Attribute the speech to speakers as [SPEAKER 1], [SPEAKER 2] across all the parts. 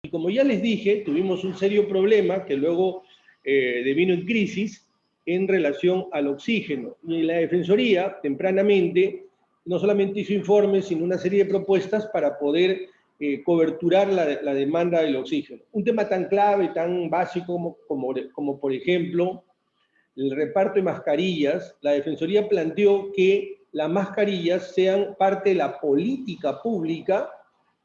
[SPEAKER 1] Y como ya les dije, tuvimos un serio problema que luego devino en crisis en relación al oxígeno. Y la Defensoría, tempranamente, no solamente hizo informes, sino una serie de propuestas para poder coberturar la demanda del oxígeno. Un tema tan clave, tan básico como por ejemplo, el reparto de mascarillas. La Defensoría planteó que las mascarillas sean parte de la política pública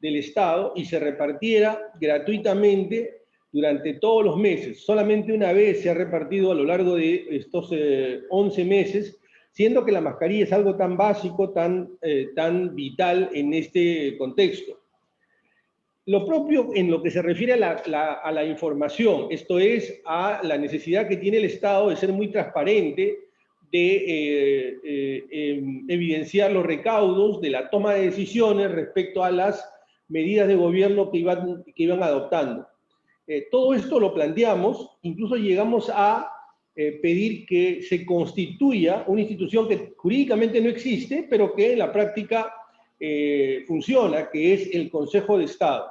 [SPEAKER 1] del Estado y se repartiera gratuitamente durante todos los meses. Solamente una vez se ha repartido a lo largo de estos 11 meses, siendo que la mascarilla es algo tan básico, tan vital en este contexto. Lo propio en lo que se refiere a la información, esto es, a la necesidad que tiene el Estado de ser muy transparente, de evidenciar los recaudos, de la toma de decisiones respecto a las medidas de gobierno que iban adoptando. Todo esto lo planteamos, incluso llegamos a pedir que se constituya una institución que jurídicamente no existe, pero que en la práctica funciona, que es el Consejo de Estado.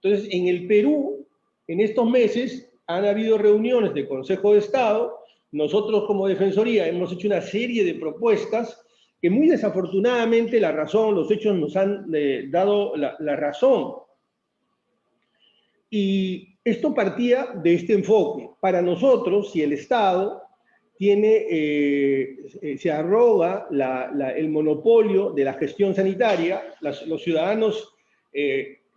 [SPEAKER 1] Entonces, en el Perú, en estos meses, han habido reuniones del Consejo de Estado. Nosotros como Defensoría hemos hecho una serie de propuestas que muy desafortunadamente los hechos nos han dado la razón. Y esto partía de este enfoque. Para nosotros, si el Estado se arroga el monopolio de la gestión sanitaria, los ciudadanos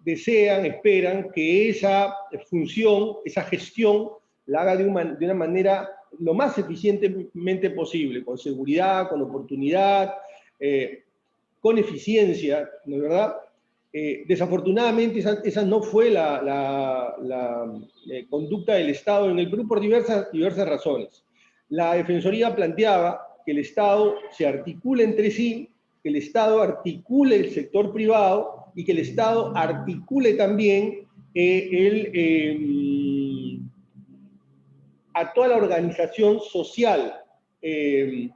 [SPEAKER 1] desean, esperan que esa función, esa gestión, la haga de una manera lo más eficientemente posible, con seguridad, con oportunidad, con eficiencia, ¿no es verdad? Desafortunadamente esa no fue la conducta del Estado en el Perú por diversas razones. La Defensoría planteaba que el Estado se articule entre sí, que el Estado articule el sector privado y que el Estado articule también a toda la organización social en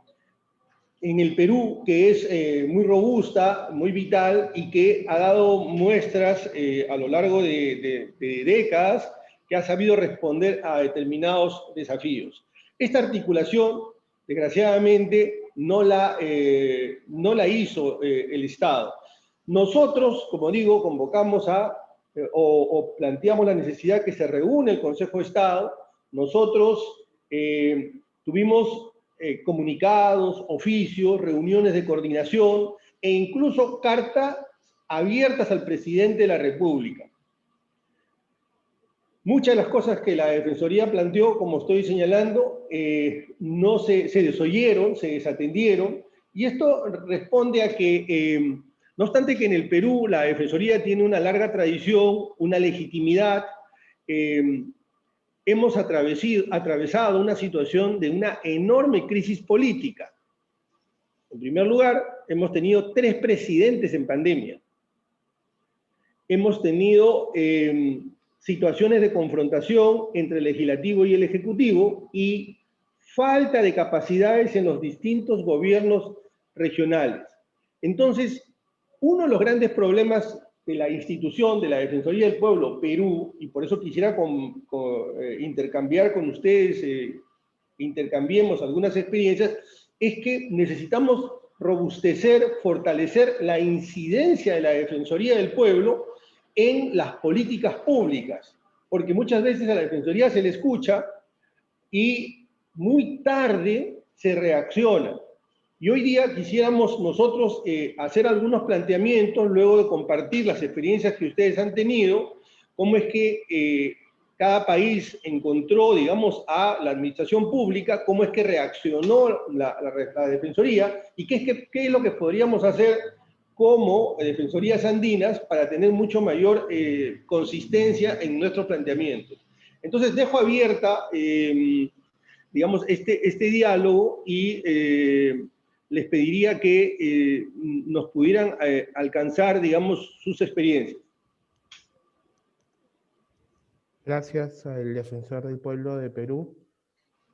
[SPEAKER 1] el Perú, que es muy robusta, muy vital y que ha dado muestras a lo largo de décadas que ha sabido responder a determinados desafíos. Esta articulación, desgraciadamente, no la hizo el Estado. Nosotros, como digo, convocamos o planteamos la necesidad que se reúne el Consejo de Estado. Nosotros tuvimos comunicados, oficios, reuniones de coordinación e incluso cartas abiertas al presidente de la República. Muchas de las cosas que la Defensoría planteó, como estoy señalando, no se desoyeron, se desatendieron, y esto responde a que, no obstante que en el Perú la Defensoría tiene una larga tradición, una legitimidad, hemos atravesado una situación de una enorme crisis política. En primer lugar, hemos tenido 3 presidentes en pandemia. Hemos tenido situaciones de confrontación entre el legislativo y el ejecutivo y falta de capacidades en los distintos gobiernos regionales. Entonces, uno de los grandes problemas de la institución de la Defensoría del Pueblo, Perú, y por eso quisiera intercambiar con ustedes, intercambiemos algunas experiencias, es que necesitamos robustecer, fortalecer la incidencia de la Defensoría del Pueblo en las políticas públicas, porque muchas veces a la Defensoría se le escucha y muy tarde se reacciona. Y hoy día quisiéramos nosotros hacer algunos planteamientos, luego de compartir las experiencias que ustedes han tenido, cómo es que cada país encontró, digamos, a la administración pública, cómo es que reaccionó la Defensoría y qué es lo que podríamos hacer como defensorías andinas para tener mucho mayor consistencia en nuestros planteamientos. Entonces dejo abierta, digamos, este diálogo y les pediría que nos pudieran alcanzar, digamos, sus experiencias.
[SPEAKER 2] Gracias al Defensor del Pueblo de Perú.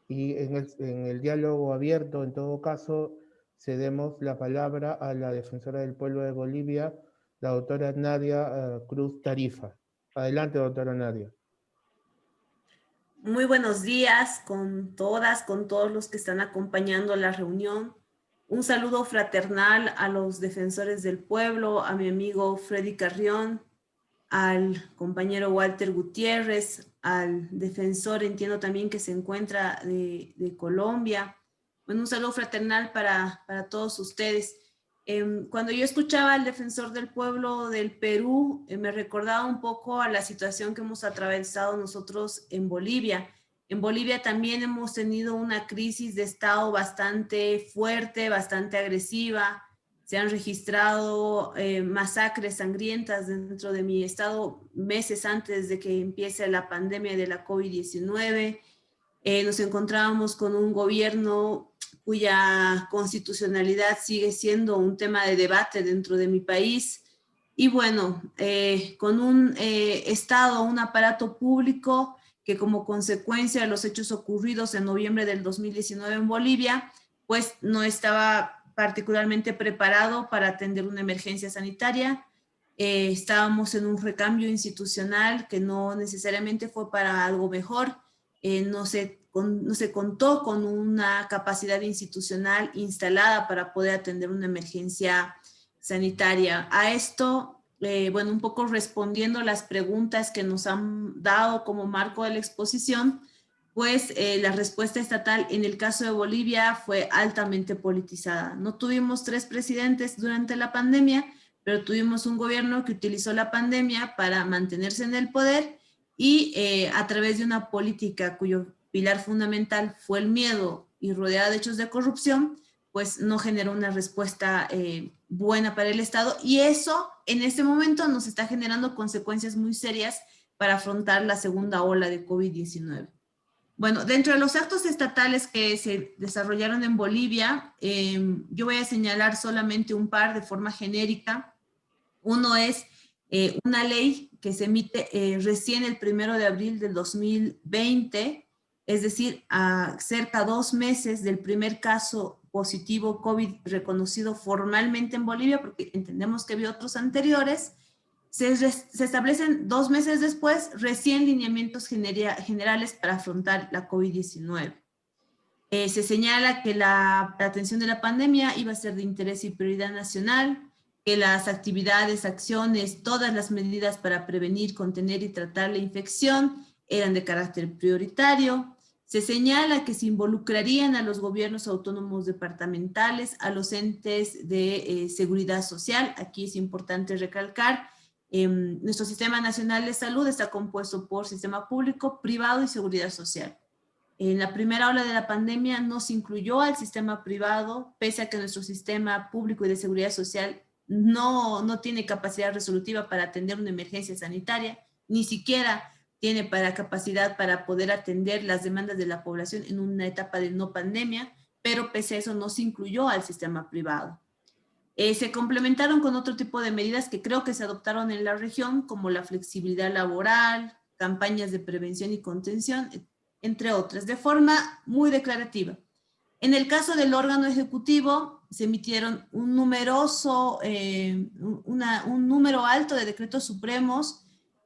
[SPEAKER 2] Y en el diálogo abierto, en todo caso, cedemos la palabra a la Defensora del Pueblo de Bolivia, la doctora Nadia Cruz Tarifa. Adelante, doctora Nadia.
[SPEAKER 3] Muy buenos días con todas, con todos los que están acompañando la reunión. Un saludo fraternal a los defensores del pueblo, a mi amigo Freddy Carrión, al compañero Walter Gutiérrez, al defensor, entiendo también que se encuentra de Colombia. Bueno, un saludo fraternal para todos ustedes. Cuando yo escuchaba al defensor del pueblo del Perú, me recordaba un poco a la situación que hemos atravesado nosotros en Bolivia. En Bolivia también hemos tenido una crisis de Estado bastante fuerte, bastante agresiva. Se han registrado masacres sangrientas dentro de mi estado meses antes de que empiece la pandemia de la COVID-19. Nos encontrábamos con un gobierno cuya constitucionalidad sigue siendo un tema de debate dentro de mi país. Y bueno, con un Estado, un aparato público que como consecuencia de los hechos ocurridos en noviembre del 2019 en Bolivia, pues no estaba particularmente preparado para atender una emergencia sanitaria. Estábamos en un recambio institucional que no necesariamente fue para algo mejor. No se contó con una capacidad institucional instalada para poder atender una emergencia sanitaria. A esto, bueno, un poco respondiendo las preguntas que nos han dado como marco de la exposición, pues la respuesta estatal en el caso de Bolivia fue altamente politizada. No tuvimos 3 presidentes durante la pandemia, pero tuvimos un gobierno que utilizó la pandemia para mantenerse en el poder y a través de una política cuyo pilar fundamental fue el miedo y rodeada de hechos de corrupción, pues no generó una respuesta buena para el Estado, y eso en este momento nos está generando consecuencias muy serias para afrontar la segunda ola de COVID-19. Bueno, dentro de los actos estatales que se desarrollaron en Bolivia, yo voy a señalar solamente un par de forma genérica. Uno es una ley que se emite recién el 1 de abril del 2020, es decir, a cerca de 2 meses del primer caso positivo COVID reconocido formalmente en Bolivia, porque entendemos que había otros anteriores. Se establecen 2 meses después recién lineamientos generales para afrontar la COVID-19. Se señala que la atención de la pandemia iba a ser de interés y prioridad nacional, que las actividades, acciones, todas las medidas para prevenir, contener y tratar la infección eran de carácter prioritario. Se señala que se involucrarían a los gobiernos autónomos departamentales, a los entes de seguridad social. Aquí es importante recalcar, nuestro Sistema Nacional de Salud está compuesto por sistema público, privado y seguridad social. En la primera ola de la pandemia no se incluyó al sistema privado, pese a que nuestro sistema público y de seguridad social no tiene capacidad resolutiva para atender una emergencia sanitaria, ni siquiera tiene capacidad para poder atender las demandas de la población en una etapa de no pandemia, pero pese a eso no se incluyó al sistema privado. Se complementaron con otro tipo de medidas que creo que se adoptaron en la región, como la flexibilidad laboral, campañas de prevención y contención, entre otras, de forma muy declarativa. En el caso del órgano ejecutivo, se emitieron un número alto de decretos supremos,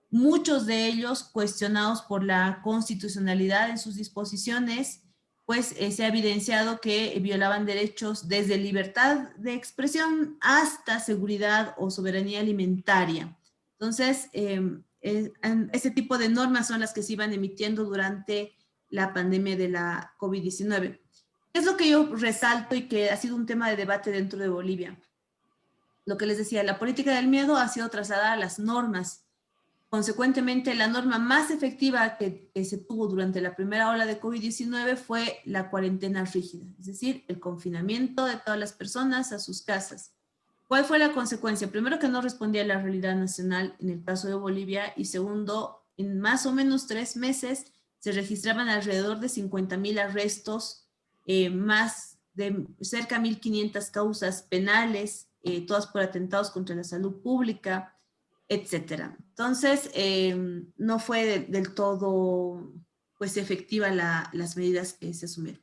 [SPEAKER 3] muchos de ellos cuestionados por la constitucionalidad en sus disposiciones, pues se ha evidenciado que violaban derechos desde libertad de expresión hasta seguridad o soberanía alimentaria. Entonces, ese tipo de normas son las que se iban emitiendo durante la pandemia de la COVID-19. ¿Qué es lo que yo resalto y que ha sido un tema de debate dentro de Bolivia? Lo que les decía, la política del miedo ha sido trasladada a las normas. Consecuentemente, la norma más efectiva que se tuvo durante la primera ola de COVID-19 fue la cuarentena rígida, es decir, el confinamiento de todas las personas a sus casas. ¿Cuál fue la consecuencia? Primero, que no respondía a la realidad nacional en el caso de Bolivia, y segundo, en más o menos 3 meses se registraban alrededor de 50,000 arrestos, más de cerca de 1,500 causas penales, todas por atentados contra la salud pública, etcétera. Entonces, no fue del todo pues efectiva las medidas que se asumieron.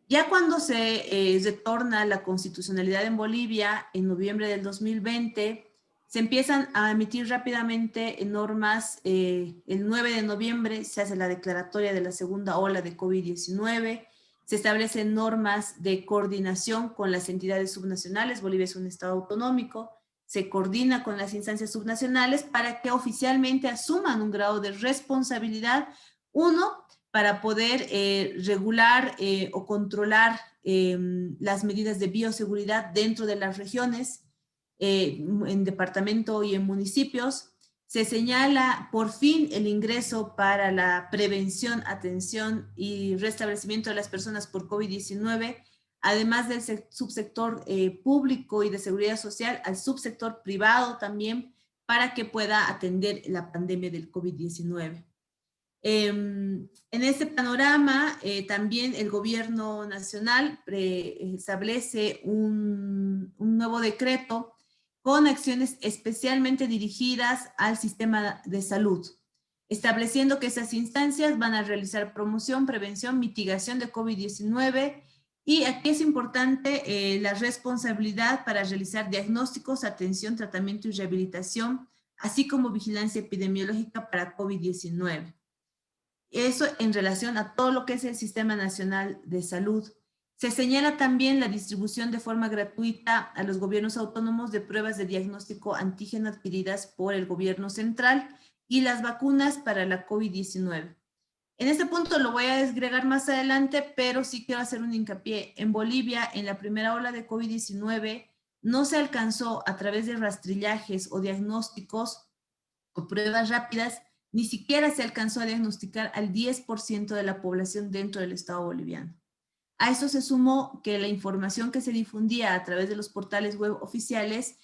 [SPEAKER 3] Ya cuando se retorna la constitucionalidad en Bolivia, en noviembre del 2020, Se empiezan a emitir rápidamente normas. El 9 de noviembre se hace la declaratoria de la segunda ola de COVID-19. Se establecen normas de coordinación con las entidades subnacionales. Bolivia es un estado autonómico. Se coordina con las instancias subnacionales para que oficialmente asuman un grado de responsabilidad, uno, para poder regular o controlar las medidas de bioseguridad dentro de las regiones, en departamento y en municipios. Se señala por fin el ingreso para la prevención, atención y restablecimiento de las personas por COVID-19, además del subsector público y de seguridad social, al subsector privado también, para que pueda atender la pandemia del COVID-19. En este panorama, también el gobierno nacional establece un nuevo decreto con acciones especialmente dirigidas al sistema de salud, estableciendo que esas instancias van a realizar promoción, prevención, mitigación de COVID-19, y aquí es importante la responsabilidad para realizar diagnósticos, atención, tratamiento y rehabilitación, así como vigilancia epidemiológica para COVID-19. Eso en relación a todo lo que es el Sistema Nacional de Salud. Se señala también la distribución de forma gratuita a los gobiernos autónomos de pruebas de diagnóstico antígeno adquiridas por el gobierno central y las vacunas para la COVID-19. En este punto lo voy a desagregar más adelante, pero sí quiero hacer un hincapié. En Bolivia, en la primera ola de COVID-19, no se alcanzó a través de rastrillajes o diagnósticos o pruebas rápidas, ni siquiera se alcanzó a diagnosticar al 10% de la población dentro del Estado boliviano. A eso se sumó que la información que se difundía a través de los portales web oficiales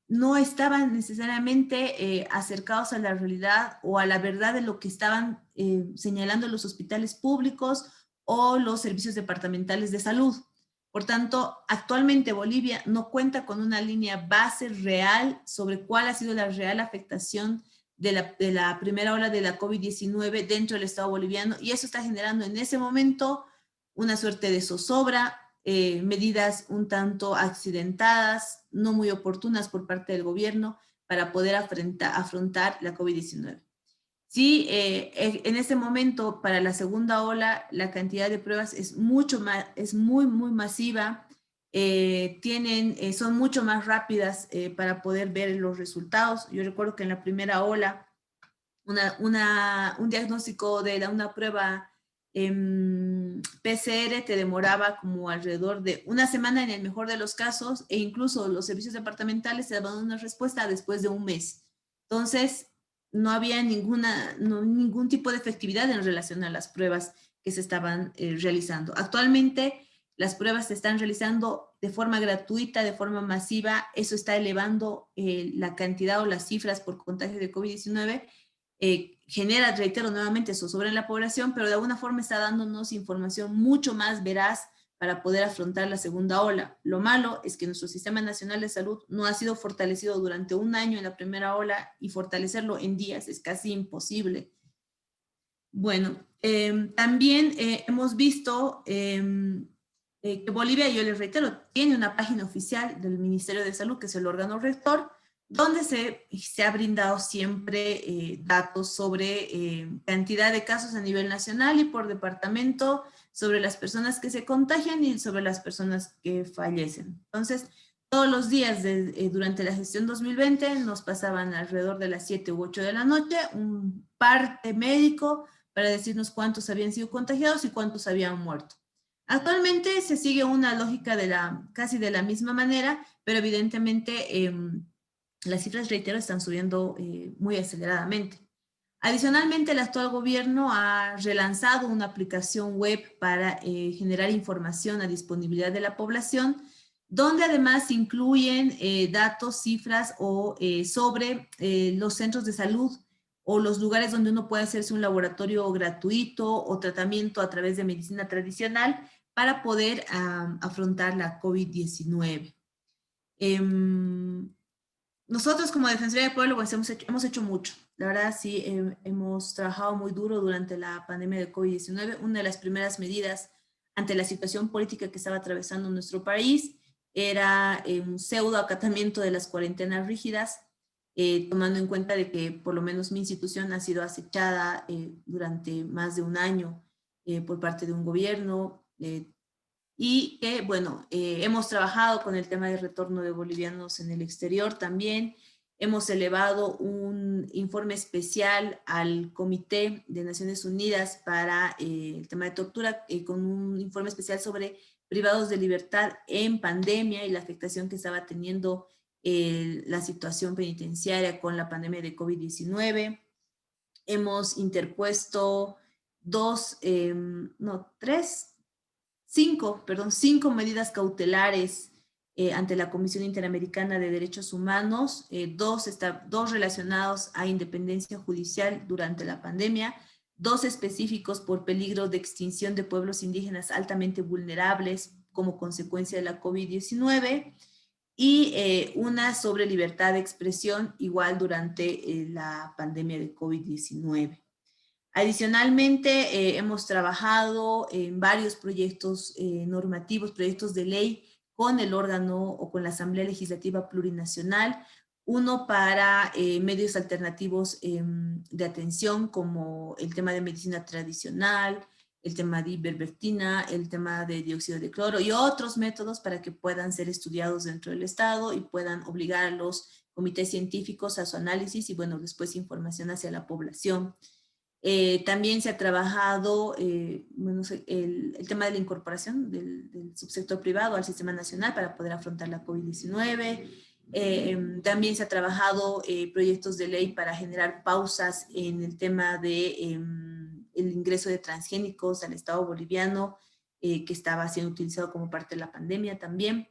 [SPEAKER 3] no estaban necesariamente acercados a la realidad o a la verdad de lo que estaban señalando los hospitales públicos o los servicios departamentales de salud. Por tanto, actualmente Bolivia no cuenta con una línea base real sobre cuál ha sido la real afectación de la primera ola de la COVID-19 dentro del Estado boliviano, y eso está generando en ese momento una suerte de zozobra, medidas un tanto accidentadas, no muy oportunas por parte del gobierno para poder afrontar la COVID-19. Sí, en este momento, para la segunda ola, la cantidad de pruebas es mucho más, es muy masiva. Son mucho más rápidas para poder ver los resultados. Yo recuerdo que en la primera ola, un diagnóstico de una prueba PCR te demoraba como alrededor de una semana en el mejor de los casos, e incluso los servicios departamentales te daban una respuesta después de un mes. Entonces, no había ningún tipo de efectividad en relación a las pruebas que se estaban realizando. Actualmente, las pruebas se están realizando de forma gratuita, de forma masiva. Eso está elevando la cantidad o las cifras por contagio de COVID-19. Genera, reitero nuevamente, zozobra en la población, pero de alguna forma está dándonos información mucho más veraz para poder afrontar la segunda ola. Lo malo es que nuestro Sistema Nacional de Salud no ha sido fortalecido durante un año en la primera ola, y fortalecerlo en días es casi imposible. Bueno, también hemos visto que Bolivia, yo les reitero, tiene una página oficial del Ministerio de Salud, que es el órgano rector, donde se ha brindado siempre datos sobre cantidad de casos a nivel nacional y por departamento, sobre las personas que se contagian y sobre las personas que fallecen. Entonces, todos los días durante la gestión 2020 nos pasaban alrededor de las 7 u 8 de la noche un parte médico para decirnos cuántos habían sido contagiados y cuántos habían muerto. Actualmente se sigue una lógica casi de la misma manera, pero evidentemente las cifras, reitero, están subiendo muy aceleradamente. Adicionalmente, el actual gobierno ha relanzado una aplicación web para generar información a disponibilidad de la población, donde además incluyen datos, cifras sobre los centros de salud o los lugares donde uno puede hacerse un laboratorio gratuito o tratamiento a través de medicina tradicional para poder afrontar la COVID-19. Nosotros como Defensoría del Pueblo pues hemos hecho mucho. La verdad sí, hemos trabajado muy duro durante la pandemia de COVID-19. Una de las primeras medidas ante la situación política que estaba atravesando nuestro país era un pseudo acatamiento de las cuarentenas rígidas, tomando en cuenta de que por lo menos mi institución ha sido acechada durante más de un año por parte de un gobierno, y que, bueno, hemos trabajado con el tema del retorno de bolivianos en el exterior también. Hemos elevado un informe especial al Comité de Naciones Unidas para el tema de tortura, con un informe especial sobre privados de libertad en pandemia y la afectación que estaba teniendo la situación penitenciaria con la pandemia de COVID-19. Hemos interpuesto cinco medidas cautelares ante la Comisión Interamericana de Derechos Humanos, dos relacionados a independencia judicial durante la pandemia, dos específicos por peligro de extinción de pueblos indígenas altamente vulnerables como consecuencia de la COVID-19, y una sobre libertad de expresión igual durante la pandemia de COVID-19. Adicionalmente, hemos trabajado en varios proyectos normativos, proyectos de ley con el órgano o con la Asamblea Legislativa Plurinacional, uno para medios alternativos de atención como el tema de medicina tradicional, el tema de ivermectina, el tema de dióxido de cloro y otros métodos para que puedan ser estudiados dentro del Estado y puedan obligar a los comités científicos a su análisis y, bueno, después información hacia la población. También se ha trabajado el tema de la incorporación del subsector privado al sistema nacional para poder afrontar la COVID-19. También se ha trabajado proyectos de ley para generar pausas en el tema de el ingreso de transgénicos al Estado boliviano, que estaba siendo utilizado como parte de la pandemia también.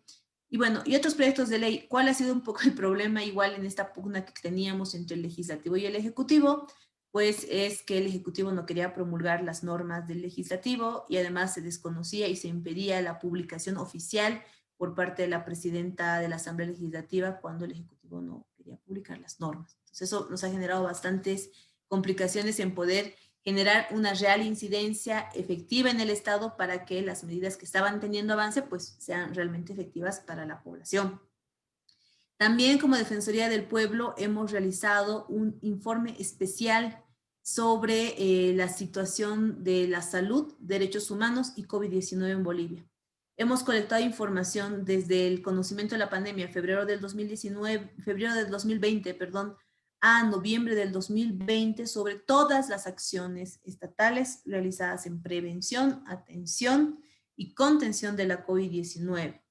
[SPEAKER 3] Y bueno, y otros proyectos de ley. ¿Cuál ha sido un poco el problema igual en esta pugna que teníamos entre el Legislativo y el Ejecutivo? Pues es que el Ejecutivo no quería promulgar las normas del Legislativo y además se desconocía y se impedía la publicación oficial por parte de la presidenta de la Asamblea Legislativa cuando el Ejecutivo no quería publicar las normas. Entonces eso nos ha generado bastantes complicaciones en poder generar una real incidencia efectiva en el Estado para que las medidas que estaban teniendo avance pues sean realmente efectivas para la población. También como Defensoría del Pueblo hemos realizado un informe especial sobre la situación de la salud, derechos humanos y COVID-19 en Bolivia. Hemos colectado información desde el conocimiento de la pandemia, febrero del 2020, a noviembre del 2020, sobre todas las acciones estatales realizadas en prevención, atención y contención de la COVID-19.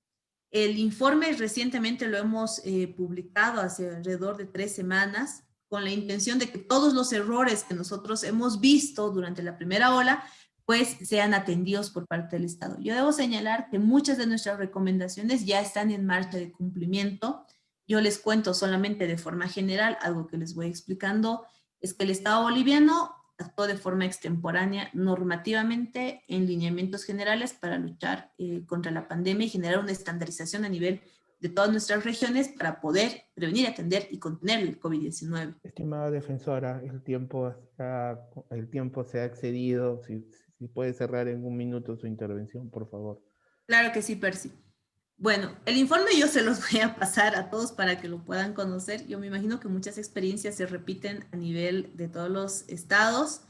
[SPEAKER 3] El informe recientemente lo hemos publicado hace alrededor de 3 semanas con la intención de que todos los errores que nosotros hemos visto durante la primera ola pues sean atendidos por parte del Estado. Yo debo señalar que muchas de nuestras recomendaciones ya están en marcha de cumplimiento. Yo les cuento solamente de forma general, algo que les voy explicando, es que el Estado boliviano actuó de forma extemporánea normativamente en lineamientos generales para luchar contra la pandemia y generar una estandarización a nivel de todas nuestras regiones para poder prevenir, atender y contener el COVID-19.
[SPEAKER 2] Estimada defensora, el tiempo se ha excedido. Si puede cerrar en 1 minuto su intervención, por favor.
[SPEAKER 3] Claro que sí, Percy. Bueno, el informe yo se los voy a pasar a todos para que lo puedan conocer. Yo me imagino que muchas experiencias se repiten a nivel de todos los estados.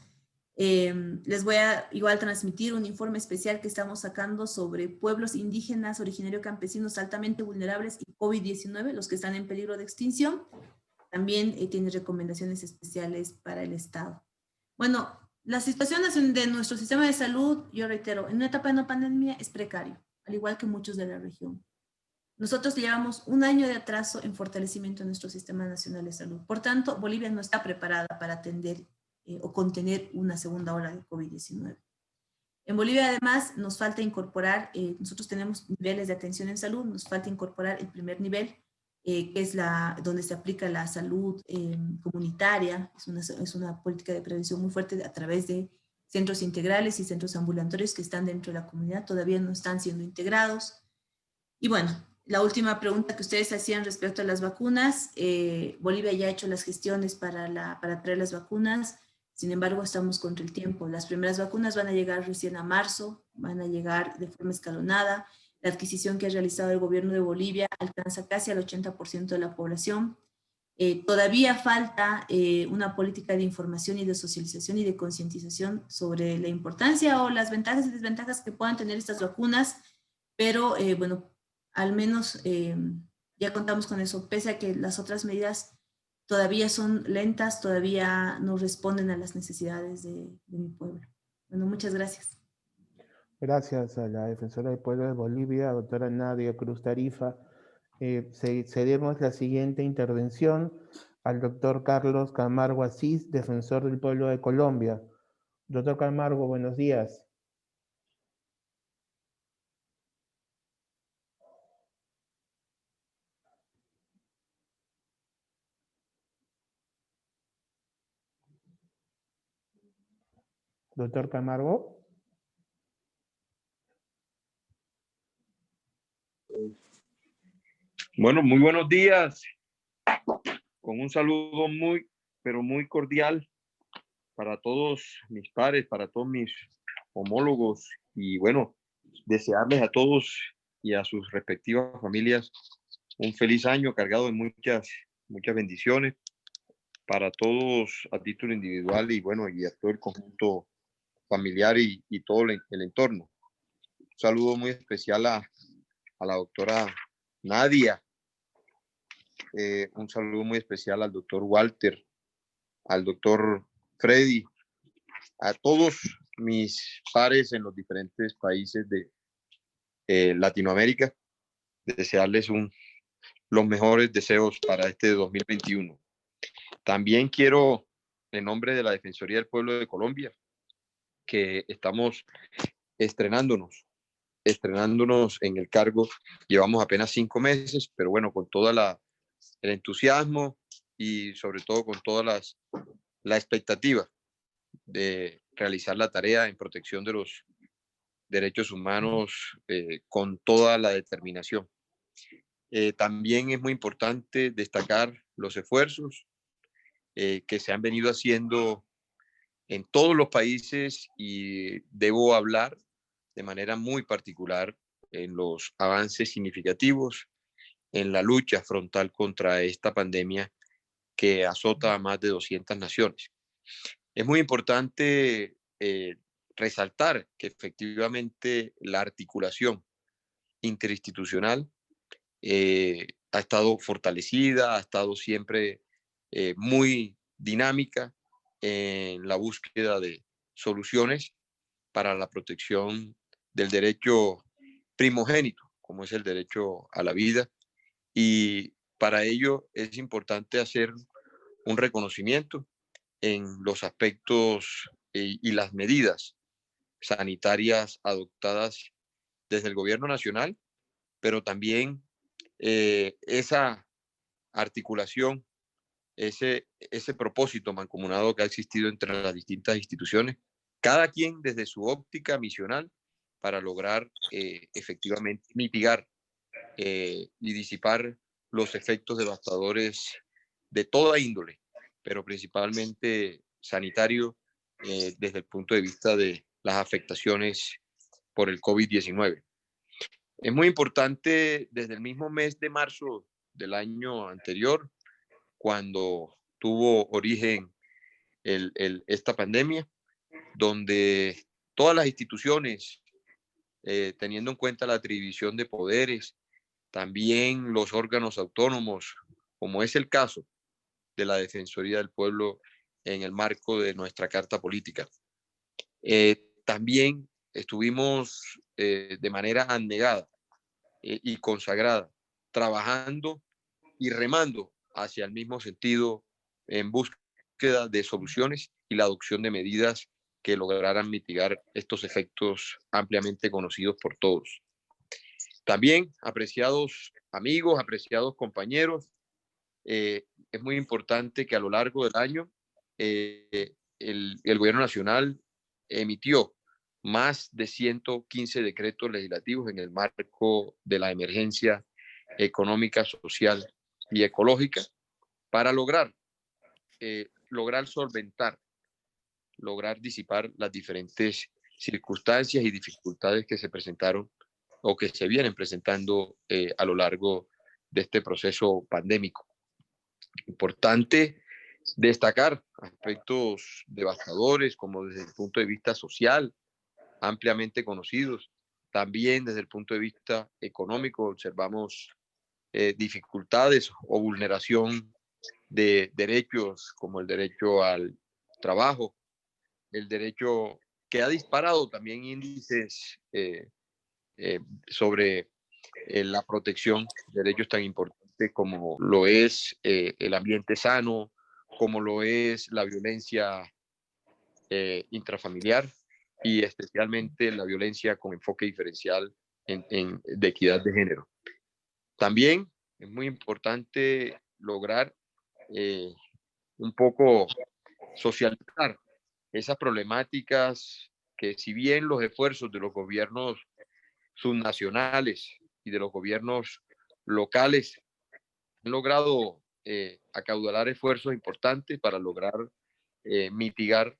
[SPEAKER 3] Les voy a igual transmitir un informe especial que estamos sacando sobre pueblos indígenas, originarios campesinos altamente vulnerables y COVID-19, los que están en peligro de extinción. También tiene recomendaciones especiales para el Estado. Bueno, la situación de nuestro sistema de salud, yo reitero, en una etapa de no pandemia es precario, al igual que muchos de la región. Nosotros llevamos 1 año de atraso en fortalecimiento de nuestro Sistema Nacional de Salud. Por tanto, Bolivia no está preparada para atender o contener una segunda ola de COVID-19. En Bolivia, además, nos falta incorporar, nosotros tenemos niveles de atención en salud, nos falta incorporar el primer nivel, que es donde se aplica la salud comunitaria, es una política de prevención muy fuerte a través de centros integrales y centros ambulatorios que están dentro de la comunidad, todavía no están siendo integrados. Y bueno, la última pregunta que ustedes hacían respecto a las vacunas, Bolivia ya ha hecho las gestiones para traer las vacunas, sin embargo estamos contra el tiempo. Las primeras vacunas van a llegar recién a marzo, van a llegar de forma escalonada. La adquisición que ha realizado el gobierno de Bolivia alcanza casi al 80% de la población. Todavía falta una política de información y de socialización y de concientización sobre la importancia o las ventajas y desventajas que puedan tener estas vacunas, pero bueno, al menos ya contamos con eso, pese a que las otras medidas todavía son lentas, todavía no responden a las necesidades de mi pueblo. Bueno, muchas gracias.
[SPEAKER 2] Gracias a la defensora del pueblo de Bolivia, doctora Nadia Cruz Tarifa. Cedemos la siguiente intervención al doctor Carlos Camargo Asís, defensor del pueblo de Colombia. Doctor Camargo, buenos días. Doctor Camargo.
[SPEAKER 4] Bueno, muy buenos días, con un saludo muy, pero muy cordial para todos mis pares, para todos mis homólogos y bueno, desearles a todos y a sus respectivas familias un feliz año cargado de muchas bendiciones para todos a título individual y bueno, y a todo el conjunto familiar y todo el entorno. Un saludo muy especial a la doctora Nadia. Un saludo muy especial al doctor Walter, al doctor Freddy, a todos mis pares en los diferentes países de Latinoamérica, desearles los mejores deseos para este 2021. También quiero, en nombre de la Defensoría del Pueblo de Colombia, que estamos estrenándonos en el cargo. Llevamos apenas 5 meses, pero bueno, con todo el entusiasmo y sobre todo con toda la expectativa de realizar la tarea en protección de los derechos humanos con toda la determinación. También es muy importante destacar los esfuerzos que se han venido haciendo en todos los países y debo hablar de manera muy particular en los avances significativos en la lucha frontal contra esta pandemia que azota a más de 200 naciones. Es muy importante resaltar que efectivamente la articulación interinstitucional ha estado fortalecida, ha estado siempre muy dinámica en la búsqueda de soluciones para la protección del derecho primogénito, como es el derecho a la vida. Y para ello es importante hacer un reconocimiento en los aspectos y las medidas sanitarias adoptadas desde el gobierno nacional, pero también esa articulación, ese propósito mancomunado que ha existido entre las distintas instituciones, cada quien desde su óptica misional para lograr efectivamente mitigar y disipar los efectos devastadores de toda índole, pero principalmente sanitario desde el punto de vista de las afectaciones por el COVID-19. Es muy importante desde el mismo mes de marzo del año anterior, cuando tuvo origen esta pandemia, donde todas las instituciones, teniendo en cuenta la atribución de poderes, también los órganos autónomos, como es el caso de la Defensoría del Pueblo en el marco de nuestra Carta Política. También estuvimos de manera abnegada y consagrada, trabajando y remando hacia el mismo sentido en búsqueda de soluciones y la adopción de medidas que lograran mitigar estos efectos ampliamente conocidos por todos. También, apreciados amigos, apreciados compañeros, es muy importante que a lo largo del año el Gobierno Nacional emitió más de 115 decretos legislativos en el marco de la emergencia económica, social y ecológica para lograr solventar, lograr disipar las diferentes circunstancias y dificultades que se presentaron o que se vienen presentando a lo largo de este proceso pandémico. Importante destacar aspectos devastadores como desde el punto de vista social, ampliamente conocidos. También desde el punto de vista económico observamos dificultades o vulneración de derechos como el derecho al trabajo, el derecho que ha disparado también índices sobre la protección de derechos tan importantes como lo es el ambiente sano, como lo es la violencia intrafamiliar y especialmente la violencia con enfoque diferencial de equidad de género. También es muy importante lograr un poco socializar esas problemáticas que, si bien los esfuerzos de los gobiernos subnacionales y de los gobiernos locales han logrado acaudalar esfuerzos importantes para lograr mitigar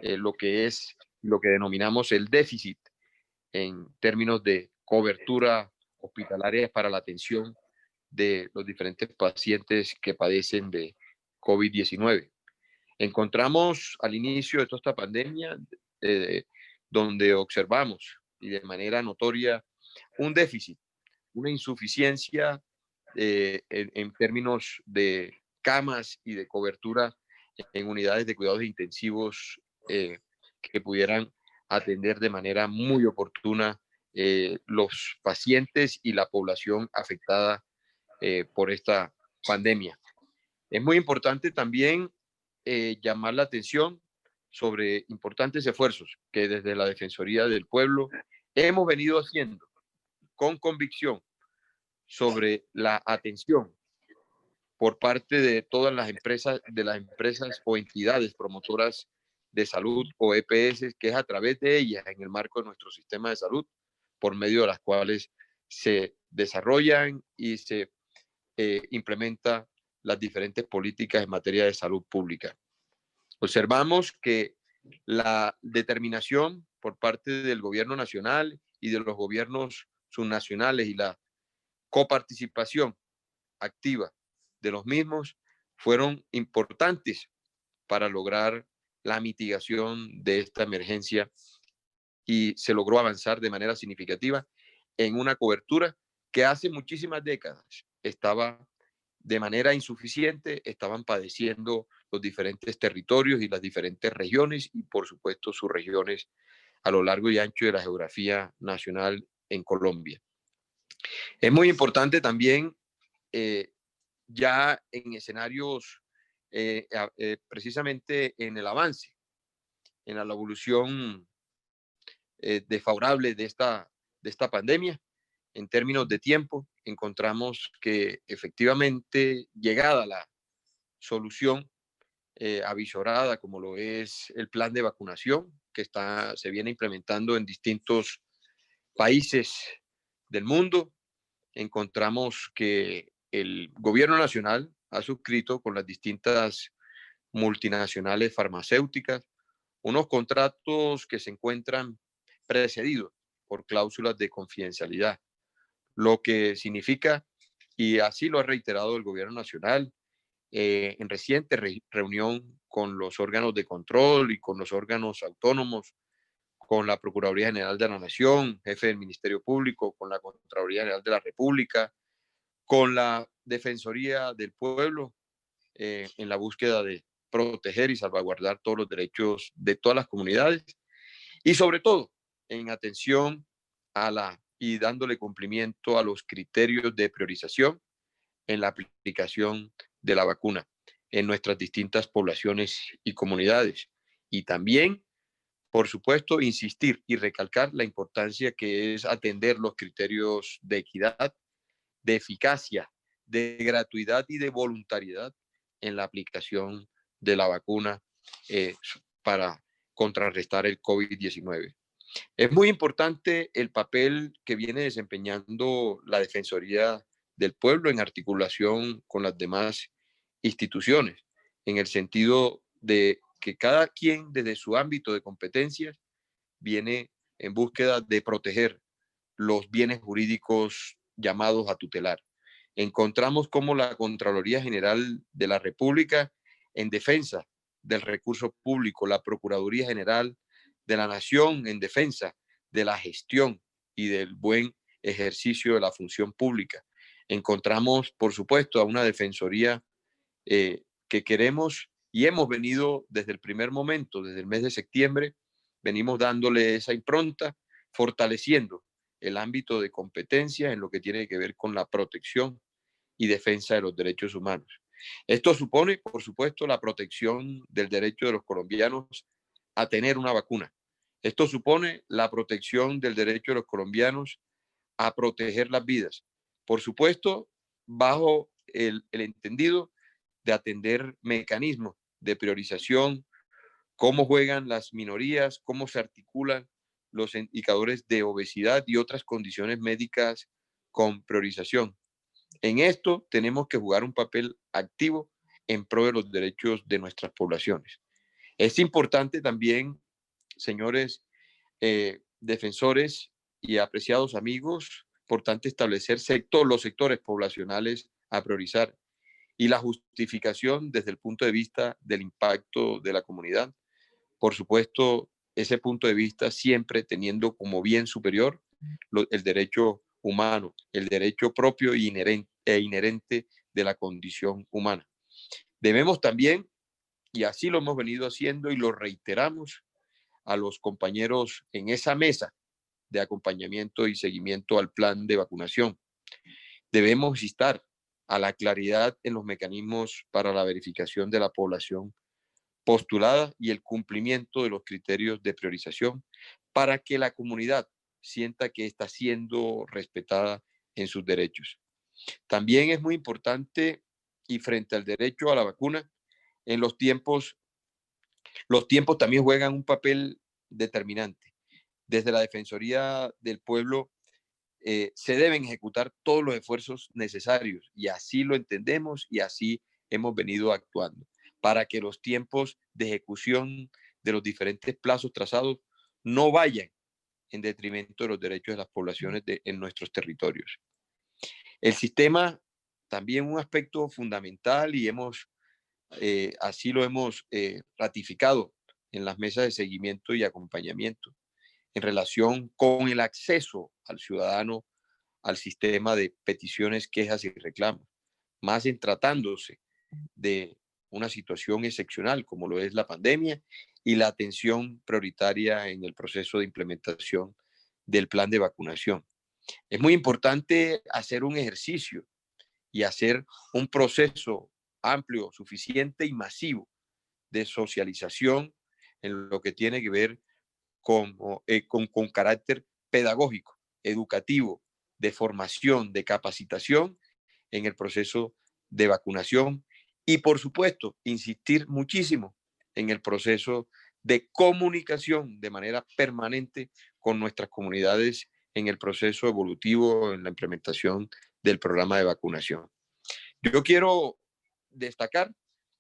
[SPEAKER 4] lo que denominamos el déficit en términos de cobertura hospitalaria para la atención de los diferentes pacientes que padecen de COVID-19. Encontramos al inicio de toda esta pandemia donde observamos y de manera notoria un déficit, una insuficiencia en términos de camas y de cobertura en unidades de cuidados intensivos que pudieran atender de manera muy oportuna los pacientes y la población afectada por esta pandemia. Es muy importante también llamar la atención sobre importantes esfuerzos que desde la Defensoría del Pueblo hemos venido haciendo con convicción sobre la atención por parte de todas las empresas o entidades promotoras de salud o EPS, que es a través de ellas, en el marco de nuestro sistema de salud, por medio de las cuales se desarrollan y se implementa las diferentes políticas en materia de salud pública. Observamos que la determinación por parte del gobierno nacional y de los gobiernos subnacionales y la coparticipación activa de los mismos fueron importantes para lograr la mitigación de esta emergencia y se logró avanzar de manera significativa en una cobertura que hace muchísimas décadas estaba de manera insuficiente, estaban padeciendo los diferentes territorios y las diferentes regiones y por supuesto sus regiones a lo largo y ancho de la geografía nacional en Colombia. Es muy importante también ya en escenarios precisamente en el avance, en la evolución desfavorable de esta pandemia, en términos de tiempo, encontramos que efectivamente llegada la solución avisorada, como lo es el plan de vacunación, que se viene implementando en distintos países del mundo, encontramos que el gobierno nacional ha suscrito con las distintas multinacionales farmacéuticas unos contratos que se encuentran precedidos por cláusulas de confidencialidad, lo que significa, y así lo ha reiterado el gobierno nacional en reciente reunión con los órganos de control y con los órganos autónomos, con la Procuraduría General de la Nación, jefe del Ministerio Público, con la Contraloría General de la República, con la Defensoría del Pueblo, en la búsqueda de proteger y salvaguardar todos los derechos de todas las comunidades y sobre todo en atención y dándole cumplimiento a los criterios de priorización en la aplicación de la vacuna en nuestras distintas poblaciones y comunidades. Y también, por supuesto, insistir y recalcar la importancia que es atender los criterios de equidad, de eficacia, de gratuidad y de voluntariedad en la aplicación de la vacuna para contrarrestar el COVID-19. Es muy importante el papel que viene desempeñando la Defensoría del Pueblo en articulación con las demás instituciones, en el sentido de que cada quien desde su ámbito de competencias viene en búsqueda de proteger los bienes jurídicos llamados a tutelar. Encontramos como la Contraloría General de la República en defensa del recurso público, la Procuraduría General de la Nación en defensa de la gestión y del buen ejercicio de la función pública. Encontramos, por supuesto, a una Defensoría que queremos y hemos venido desde el primer momento, desde el mes de septiembre, venimos dándole esa impronta, fortaleciendo el ámbito de competencia en lo que tiene que ver con la protección y defensa de los derechos humanos. Esto supone, por supuesto, la protección del derecho de los colombianos a tener una vacuna. Esto supone la protección del derecho de los colombianos a proteger las vidas. Por supuesto, bajo el entendido de atender mecanismos de priorización, cómo juegan las minorías, cómo se articulan los indicadores de obesidad y otras condiciones médicas con priorización. En esto tenemos que jugar un papel activo en pro de los derechos de nuestras poblaciones. Es importante también, señores defensores y apreciados amigos, importante establecer los sectores poblacionales a priorizar y la justificación desde el punto de vista del impacto de la comunidad. Por supuesto, ese punto de vista siempre teniendo como bien superior el derecho humano, el derecho propio e inherente de la condición humana. Debemos también, y así lo hemos venido haciendo y lo reiteramos a los compañeros en esa mesa de acompañamiento y seguimiento al plan de vacunación, debemos instar a la claridad en los mecanismos para la verificación de la población postulada y el cumplimiento de los criterios de priorización para que la comunidad sienta que está siendo respetada en sus derechos. También es muy importante y frente al derecho a la vacuna, en los tiempos también juegan un papel determinante. Desde la Defensoría del Pueblo se deben ejecutar todos los esfuerzos necesarios y así lo entendemos y así hemos venido actuando para que los tiempos de ejecución de los diferentes plazos trazados no vayan en detrimento de los derechos de las poblaciones en nuestros territorios. El sistema, también un aspecto fundamental y así lo hemos ratificado en las mesas de seguimiento y acompañamiento en relación con el acceso al ciudadano al sistema de peticiones, quejas y reclamos, más en tratándose de una situación excepcional como lo es la pandemia y la atención prioritaria en el proceso de implementación del plan de vacunación. Es muy importante hacer un ejercicio y hacer un proceso amplio, suficiente y masivo de socialización en lo que tiene que ver con carácter pedagógico, educativo, de formación, de capacitación en el proceso de vacunación y, por supuesto, insistir muchísimo en el proceso de comunicación de manera permanente con nuestras comunidades en el proceso evolutivo, en la implementación del programa de vacunación. Yo quiero destacar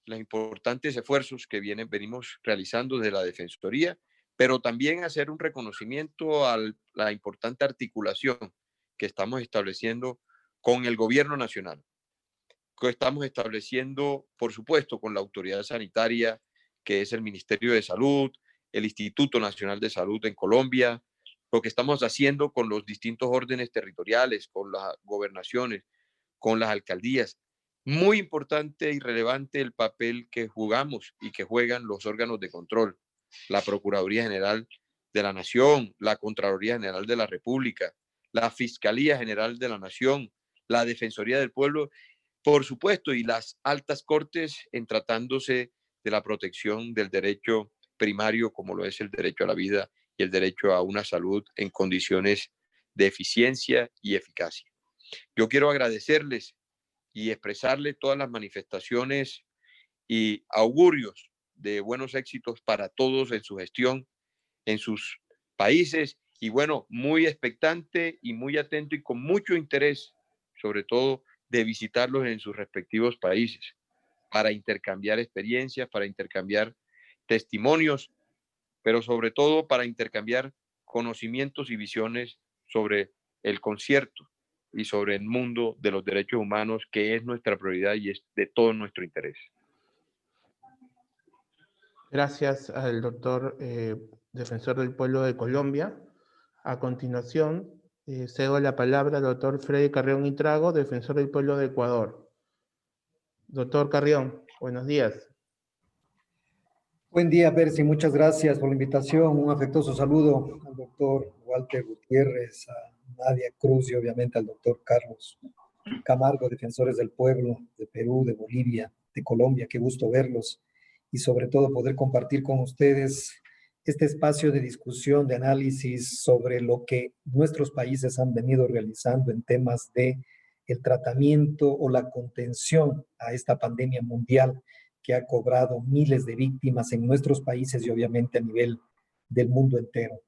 [SPEAKER 4] los importantes esfuerzos que venimos realizando desde la Defensoría, pero también hacer un reconocimiento a la importante articulación que estamos estableciendo con el gobierno nacional, que estamos estableciendo, por supuesto, con la autoridad sanitaria, que es el Ministerio de Salud, el Instituto Nacional de Salud en Colombia, lo que estamos haciendo con los distintos órdenes territoriales, con las gobernaciones, con las alcaldías. Muy importante y relevante el papel que jugamos y que juegan los órganos de control, la Procuraduría General de la Nación, la Contraloría General de la República, la Fiscalía General de la Nación, la Defensoría del Pueblo, por supuesto, y las altas cortes en tratándose de la protección del derecho primario, como lo es el derecho a la vida y el derecho a una salud en condiciones de eficiencia y eficacia. Yo quiero agradecerles y expresarles todas las manifestaciones y augurios de buenos éxitos para todos en su gestión, en sus países, y bueno, muy expectante y muy atento y con mucho interés, sobre todo, de visitarlos en sus respectivos países, para intercambiar experiencias, para intercambiar testimonios, pero sobre todo para intercambiar conocimientos y visiones sobre el concierto y sobre el mundo de los derechos humanos, que es nuestra prioridad y es de todo nuestro interés.
[SPEAKER 2] Gracias al doctor Defensor del Pueblo de Colombia. A continuación, cedo la palabra al doctor Freddy Carrión Intrago, Defensor del Pueblo de Ecuador. Doctor Carrión, buenos días.
[SPEAKER 5] Buen día, Percy. Muchas gracias por la invitación. Un afectuoso saludo al doctor Walter Gutiérrez, a Nadia Cruz y obviamente al doctor Carlos Camargo, defensores del pueblo de Perú, de Bolivia, de Colombia. Qué gusto verlos y sobre todo poder compartir con ustedes este espacio de discusión, de análisis sobre lo que nuestros países han venido realizando en temas de el tratamiento o la contención a esta pandemia mundial que ha cobrado miles de víctimas en nuestros países y obviamente a nivel del mundo entero.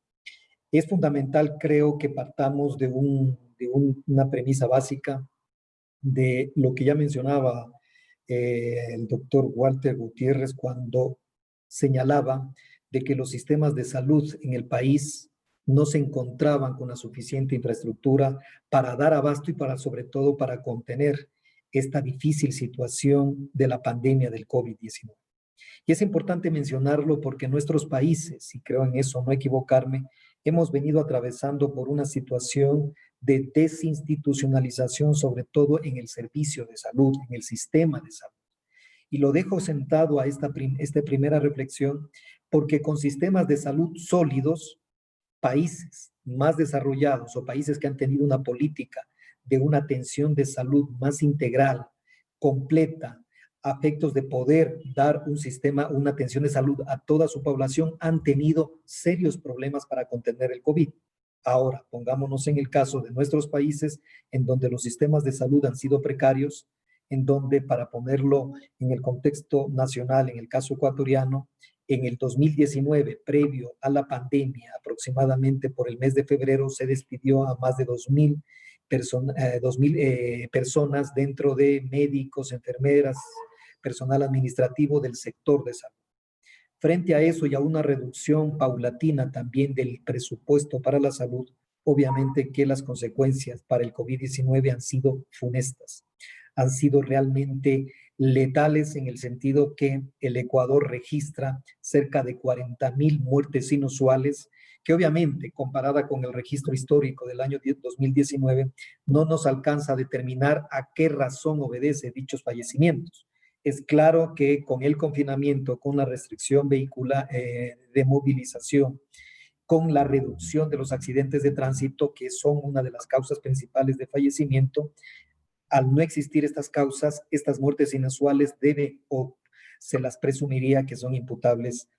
[SPEAKER 5] Es fundamental, creo, que partamos de una premisa básica de lo que ya mencionaba el doctor Walter Gutiérrez cuando señalaba de que los sistemas de salud en el país no se encontraban con la suficiente infraestructura para dar abasto y sobre todo para contener esta difícil situación de la pandemia del COVID-19. Y es importante mencionarlo porque nuestros países, y creo en eso no equivocarme, hemos venido atravesando por una situación de desinstitucionalización, sobre todo en el servicio de salud, en el sistema de salud. Y lo dejo sentado a esta primera reflexión porque con sistemas de salud sólidos, países más desarrollados o países que han tenido una política de una atención de salud más integral, completa, a efectos de poder dar un sistema, una atención de salud a toda su población, han tenido serios problemas para contener el COVID. Ahora, pongámonos en el caso de nuestros países, en donde los sistemas de salud han sido precarios, en donde, para ponerlo en el contexto nacional, en el caso ecuatoriano, en el 2019, previo a la pandemia, aproximadamente por el mes de febrero, se despidió a más de 2,000 personas dentro de médicos, enfermeras, personal administrativo del sector de salud. Frente a eso y a una reducción paulatina también del presupuesto para la salud, obviamente que las consecuencias para el COVID-19 han sido funestas, han sido realmente letales en el sentido que el Ecuador registra cerca de 40,000 muertes inusuales, que obviamente comparada con el registro histórico del año 2019 no nos alcanza a determinar a qué razón obedece dichos fallecimientos. Es claro que con el confinamiento, con la restricción vehicular de movilización, con la reducción de los accidentes de tránsito, que son una de las causas principales de fallecimiento, al no existir estas causas, estas muertes inusuales o se las presumiría que son imputables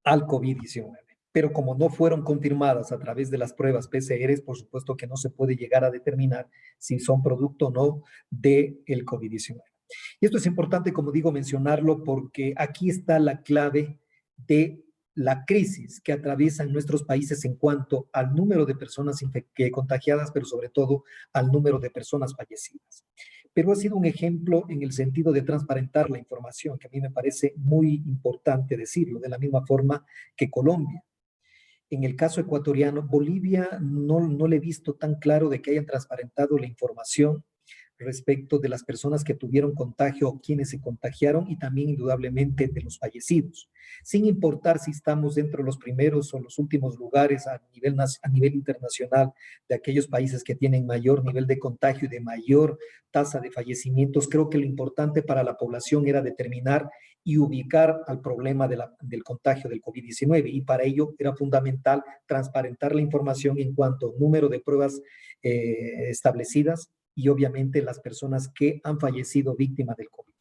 [SPEAKER 5] al COVID-19. Pero como no fueron confirmadas a través de las pruebas PCR, por supuesto que no se puede llegar a determinar si son producto o no del COVID-19. Y esto es importante, como digo, mencionarlo porque aquí está la clave de la crisis que atraviesan nuestros países en cuanto al número de personas contagiadas, pero sobre todo al número de personas fallecidas. Pero ha sido un ejemplo en el sentido de transparentar la información, que a mí me parece muy importante decirlo, de la misma forma que Colombia. En el caso ecuatoriano, Bolivia no le he visto tan claro de que hayan transparentado la información respecto de las personas que tuvieron contagio o quienes se contagiaron y también indudablemente de los fallecidos, sin importar si estamos dentro de los primeros o los últimos lugares a nivel internacional de aquellos países que tienen mayor nivel de contagio y de mayor tasa de fallecimientos. Creo que lo importante para la población era determinar y ubicar al problema del contagio del COVID-19 y para ello era fundamental transparentar la información en cuanto al número de pruebas establecidas y obviamente las personas que han fallecido víctimas del COVID.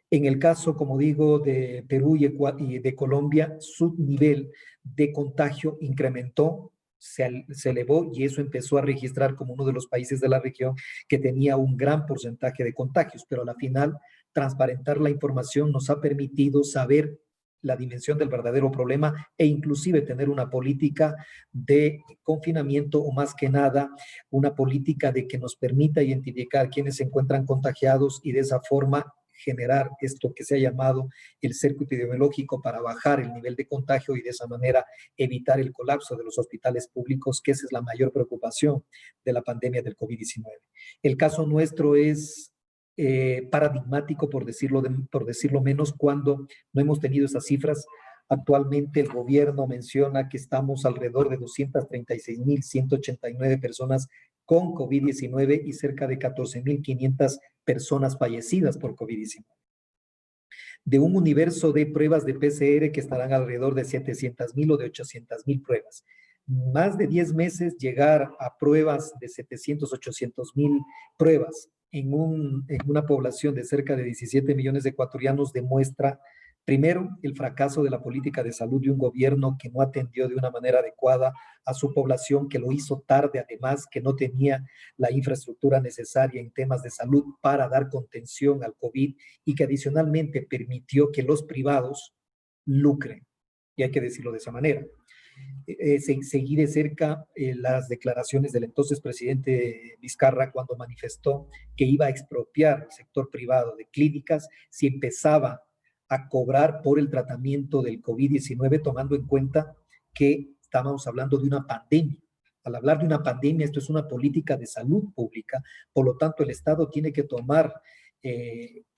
[SPEAKER 5] En el caso, como digo, de Perú y de Colombia, su nivel de contagio incrementó, se elevó y eso empezó a registrar como uno de los países de la región que tenía un gran porcentaje de contagios, pero a la final transparentar la información nos ha permitido saber la dimensión del verdadero problema e inclusive tener una política de confinamiento o más que nada una política de que nos permita identificar quienes se encuentran contagiados y de esa forma generar esto que se ha llamado el cerco epidemiológico para bajar el nivel de contagio y de esa manera evitar el colapso de los hospitales públicos, que esa es la mayor preocupación de la pandemia del COVID-19. El caso nuestro es paradigmático, por decirlo menos, cuando no hemos tenido esas cifras. Actualmente el gobierno menciona que estamos alrededor de 236.189 personas con COVID-19 y cerca de 14.500 personas fallecidas por COVID-19. De un universo de pruebas de PCR que estarán alrededor de 700.000 o de 800.000 pruebas. Más de 10 meses llegar a pruebas de 700, 800.000 pruebas en una población de cerca de 17 millones de ecuatorianos demuestra, primero, el fracaso de la política de salud de un gobierno que no atendió de una manera adecuada a su población, que lo hizo tarde, además, que no tenía la infraestructura necesaria en temas de salud para dar contención al COVID y que adicionalmente permitió que los privados lucren. Y hay que decirlo de esa manera. Seguí de cerca las declaraciones del entonces presidente Vizcarra cuando manifestó que iba a expropiar el sector privado de clínicas si empezaba a cobrar por el tratamiento del COVID-19, tomando en cuenta que estábamos hablando de una pandemia. Al hablar de una pandemia, esto es una política de salud pública, por lo tanto el Estado tiene que tomar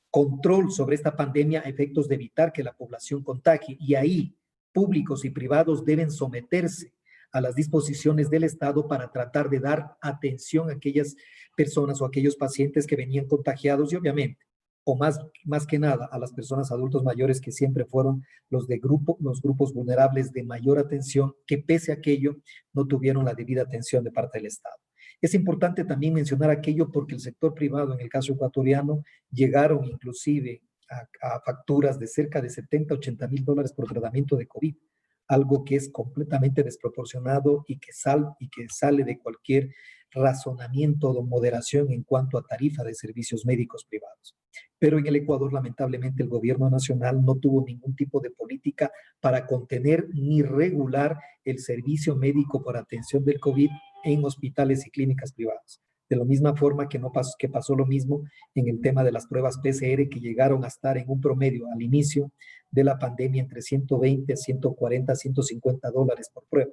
[SPEAKER 5] control sobre esta pandemia a efectos de evitar que la población contagie, y ahí públicos y privados deben someterse a las disposiciones del Estado para tratar de dar atención a aquellas personas o aquellos pacientes que venían contagiados y obviamente, o más que nada, a las personas adultos mayores que siempre fueron los grupos vulnerables de mayor atención, que pese a aquello no tuvieron la debida atención de parte del Estado. Es importante también mencionar aquello porque el sector privado, en el caso ecuatoriano, llegaron inclusive a facturas de cerca de 70, 80 mil dólares por tratamiento de COVID, algo que es completamente desproporcionado y que sale de cualquier razonamiento o moderación en cuanto a tarifa de servicios médicos privados. Pero en el Ecuador, lamentablemente, el gobierno nacional no tuvo ningún tipo de política para contener ni regular el servicio médico por atención del COVID en hospitales y clínicas privadas. De la misma forma que pasó lo mismo en el tema de las pruebas PCR, que llegaron a estar en un promedio al inicio de la pandemia entre 120, 140, 150 dólares por prueba,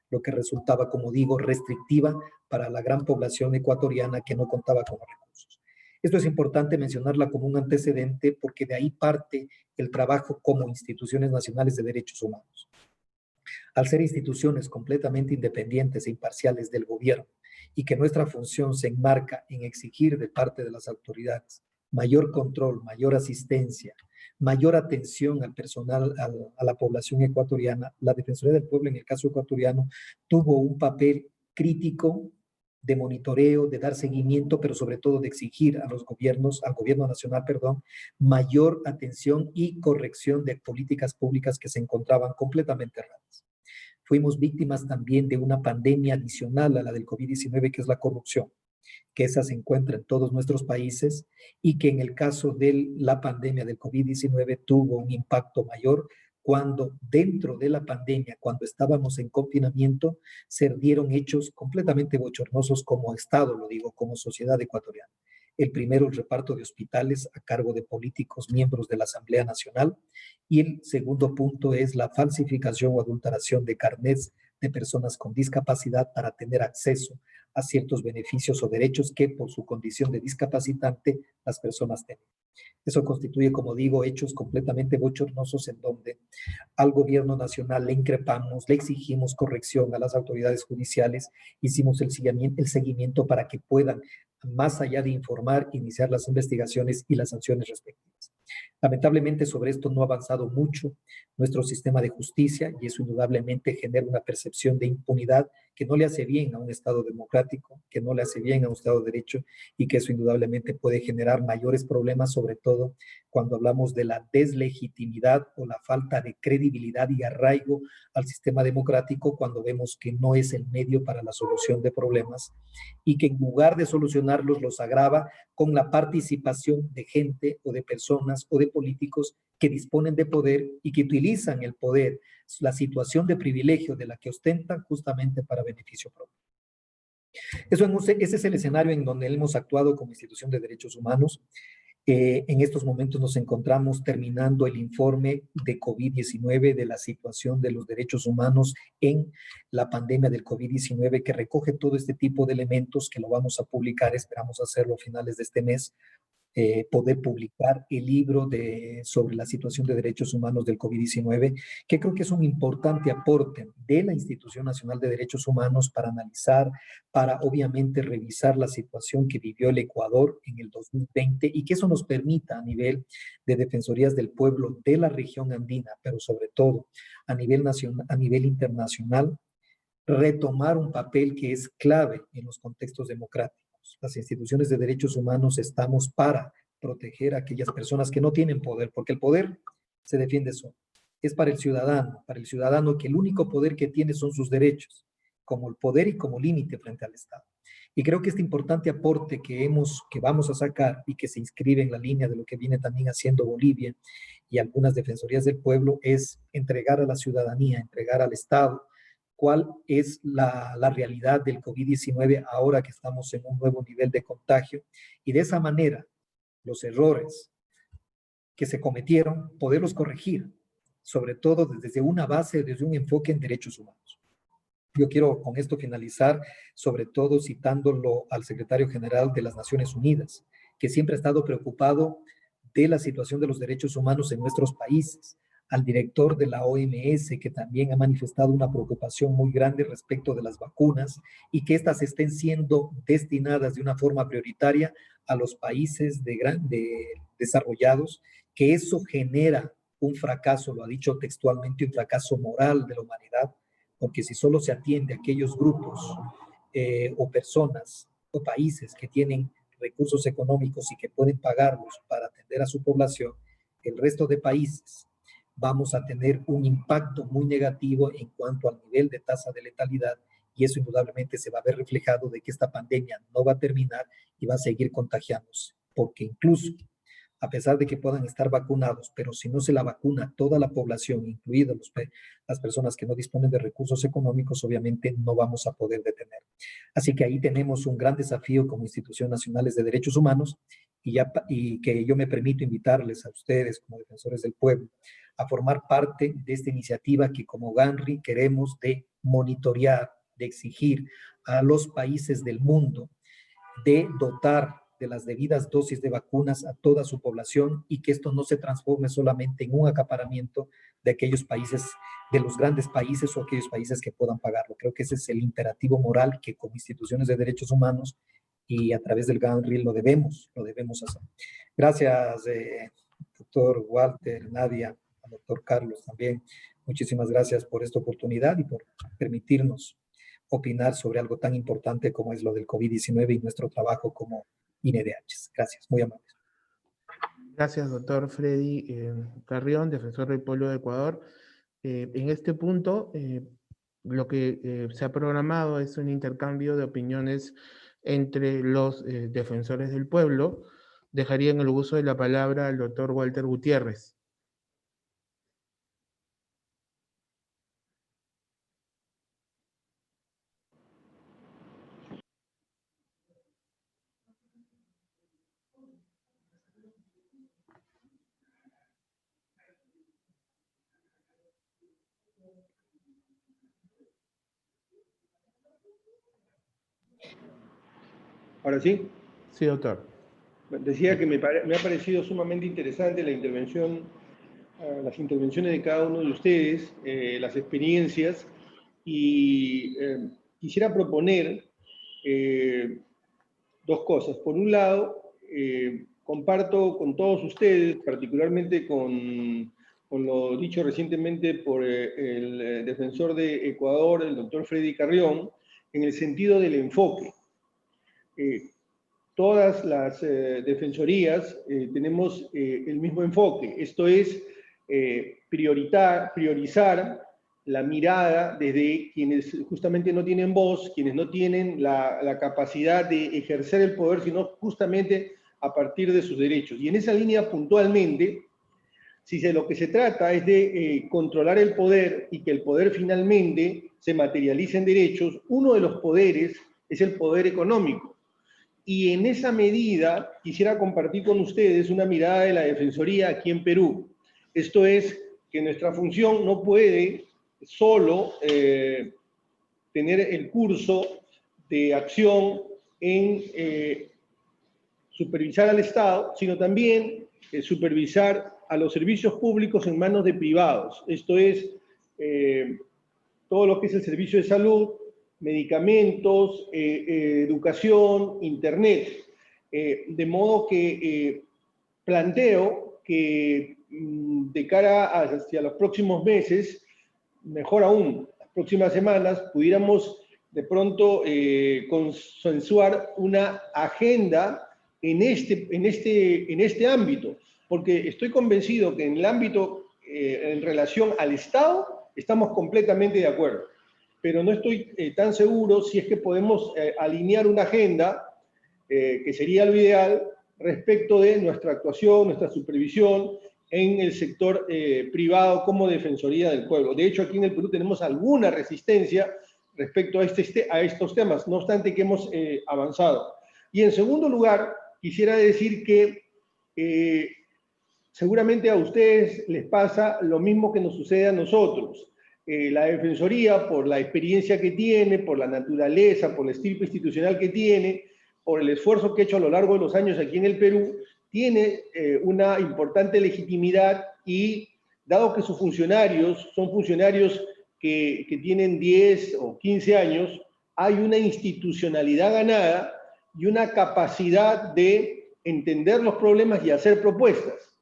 [SPEAKER 5] lo que resultaba, como digo, restrictiva para la gran población ecuatoriana que no contaba con los recursos. Esto es importante mencionarla como un antecedente porque de ahí parte el trabajo como instituciones nacionales de derechos humanos. Al ser instituciones completamente independientes e imparciales del gobierno, y que nuestra función se enmarca en exigir de parte de las autoridades mayor control, mayor asistencia, mayor atención al personal, a la población ecuatoriana, la Defensoría del Pueblo, en el caso ecuatoriano, tuvo un papel crítico de monitoreo, de dar seguimiento, pero sobre todo de exigir a los gobiernos, al gobierno nacional, mayor atención y corrección de políticas públicas que se encontraban completamente erradas. Fuimos víctimas también de una pandemia adicional a la del COVID-19, que es la corrupción, que esa se encuentra en todos nuestros países y que en el caso de la pandemia del COVID-19 tuvo un impacto mayor cuando dentro de la pandemia, cuando estábamos en confinamiento, se dieron hechos completamente bochornosos como Estado, lo digo, como sociedad ecuatoriana. El primero, el reparto de hospitales a cargo de políticos miembros de la Asamblea Nacional. Y el segundo punto es la falsificación o adulteración de carnets de personas con discapacidad para tener acceso a ciertos beneficios o derechos que por su condición de discapacitante las personas tienen. Eso constituye, como digo, hechos completamente bochornosos en donde al gobierno nacional le increpamos, le exigimos corrección a las autoridades judiciales, hicimos el seguimiento para que puedan, más allá de informar, iniciar las investigaciones y las sanciones respectivas. Lamentablemente sobre esto no ha avanzado mucho nuestro sistema de justicia y eso indudablemente genera una percepción de impunidad que no le hace bien a un Estado democrático, que no le hace bien a un Estado de Derecho y que eso indudablemente puede generar mayores problemas, sobre todo cuando hablamos de la deslegitimidad o la falta de credibilidad y arraigo al sistema democrático, cuando vemos que no es el medio para la solución de problemas y que en lugar de solucionarlos los agrava con la participación de gente o de personas o de políticos que disponen de poder y que utilizan el poder, la situación de privilegio de la que ostentan justamente para beneficio propio. Ese es el escenario en donde hemos actuado como institución de derechos humanos. En estos momentos nos encontramos terminando el informe de COVID-19 de la situación de los derechos humanos en la pandemia del COVID-19, que recoge todo este tipo de elementos que lo vamos a publicar, esperamos hacerlo a finales de este mes, poder publicar el libro sobre la situación de derechos humanos del COVID-19, que creo que es un importante aporte de la Institución Nacional de Derechos Humanos para analizar, para obviamente revisar la situación que vivió el Ecuador en el 2020 y que eso nos permita a nivel de defensorías del pueblo de la región andina, pero sobre todo a nivel nacional, a nivel internacional, retomar un papel que es clave en los contextos democráticos. Las instituciones de derechos humanos estamos para proteger a aquellas personas que no tienen poder, porque el poder se defiende solo. Es para el ciudadano que el único poder que tiene son sus derechos, como el poder y como límite frente al Estado. Y creo que este importante aporte que vamos a sacar y que se inscribe en la línea de lo que viene también haciendo Bolivia y algunas defensorías del pueblo es entregar a la ciudadanía, entregar al Estado, cuál es la realidad del COVID-19 ahora que estamos en un nuevo nivel de contagio y de esa manera los errores que se cometieron, poderlos corregir, sobre todo desde una base, desde un enfoque en derechos humanos. Yo quiero con esto finalizar, sobre todo citándolo al secretario general de las Naciones Unidas, que siempre ha estado preocupado de la situación de los derechos humanos en nuestros países, al director de la OMS, que también ha manifestado una preocupación muy grande respecto de las vacunas y que éstas estén siendo destinadas de una forma prioritaria a los países desarrollados, que eso genera un fracaso, lo ha dicho textualmente, un fracaso moral de la humanidad, porque si solo se atiende a aquellos grupos o personas o países que tienen recursos económicos y que pueden pagarlos para atender a su población, el resto de países vamos a tener un impacto muy negativo en cuanto al nivel de tasa de letalidad y eso indudablemente se va a ver reflejado de que esta pandemia no va a terminar y va a seguir contagiándose, porque incluso a pesar de que puedan estar vacunados, pero si no se la vacuna a toda la población, incluidas las personas que no disponen de recursos económicos, obviamente no vamos a poder detener. Así que ahí tenemos un gran desafío como instituciones nacionales de derechos humanos y que yo me permito invitarles a ustedes como defensores del pueblo a formar parte de esta iniciativa que como GANRI queremos de monitorear, de exigir a los países del mundo de dotar de las debidas dosis de vacunas a toda su población y que esto no se transforme solamente en un acaparamiento de aquellos países, de los grandes países o aquellos países que puedan pagarlo. Creo que ese es el imperativo moral que como instituciones de derechos humanos y a través del GANRI lo debemos hacer. Gracias, doctor Walter, Nadia, al doctor Carlos también. Muchísimas gracias por esta oportunidad y por permitirnos opinar sobre algo tan importante como es lo del COVID-19 y nuestro trabajo como INEDH. Gracias, muy amable.
[SPEAKER 2] Gracias, doctor Freddy Carrión, defensor del pueblo de Ecuador. En este punto, lo que se ha programado es un intercambio de opiniones entre los defensores del pueblo. Dejaría en el uso de la palabra al doctor Walter Gutiérrez.
[SPEAKER 1] ¿Ahora sí?
[SPEAKER 2] Sí, doctor.
[SPEAKER 1] Decía que me ha parecido sumamente interesante la intervención, las intervenciones de cada uno de ustedes, las experiencias, y quisiera proponer dos cosas. Por un lado, comparto con todos ustedes, particularmente con lo dicho recientemente por el defensor de Ecuador, el doctor Freddy Carrión, en el sentido del enfoque. Todas las defensorías tenemos el mismo enfoque, esto es priorizar la mirada desde quienes justamente no tienen voz, quienes no tienen la capacidad de ejercer el poder, sino justamente a partir de sus derechos. Y en esa línea puntualmente, si de lo que se trata es de controlar el poder y que el poder finalmente se materialice en derechos, uno de los poderes es el poder económico. y en esa medida quisiera compartir con ustedes una mirada de la Defensoría aquí en Perú. Esto es que nuestra función no puede solo tener el curso de acción en supervisar al Estado, sino también supervisar a los servicios públicos en manos de privados. Esto es todo lo que es el servicio de salud, medicamentos, educación, internet. De modo que planteo que de cara hacia los próximos meses, mejor aún, las próximas semanas, pudiéramos de pronto consensuar una agenda en este ámbito, porque estoy convencido que en el ámbito en relación al Estado estamos completamente de acuerdo, pero no estoy tan seguro si es que podemos alinear una agenda, que sería lo ideal, respecto de nuestra actuación, nuestra supervisión en el sector privado como Defensoría del Pueblo. De hecho, aquí en el Perú tenemos alguna resistencia respecto a estos temas, no obstante que hemos avanzado. Y en segundo lugar, quisiera decir que seguramente a ustedes les pasa lo mismo que nos sucede a nosotros. La Defensoría, por la experiencia que tiene, por la naturaleza, por el estilo institucional que tiene, por el esfuerzo que ha hecho a lo largo de los años aquí en el Perú, tiene una importante legitimidad y, dado que sus funcionarios son funcionarios que tienen 10 o 15 años, hay una institucionalidad ganada y una capacidad de entender los problemas y hacer propuestas.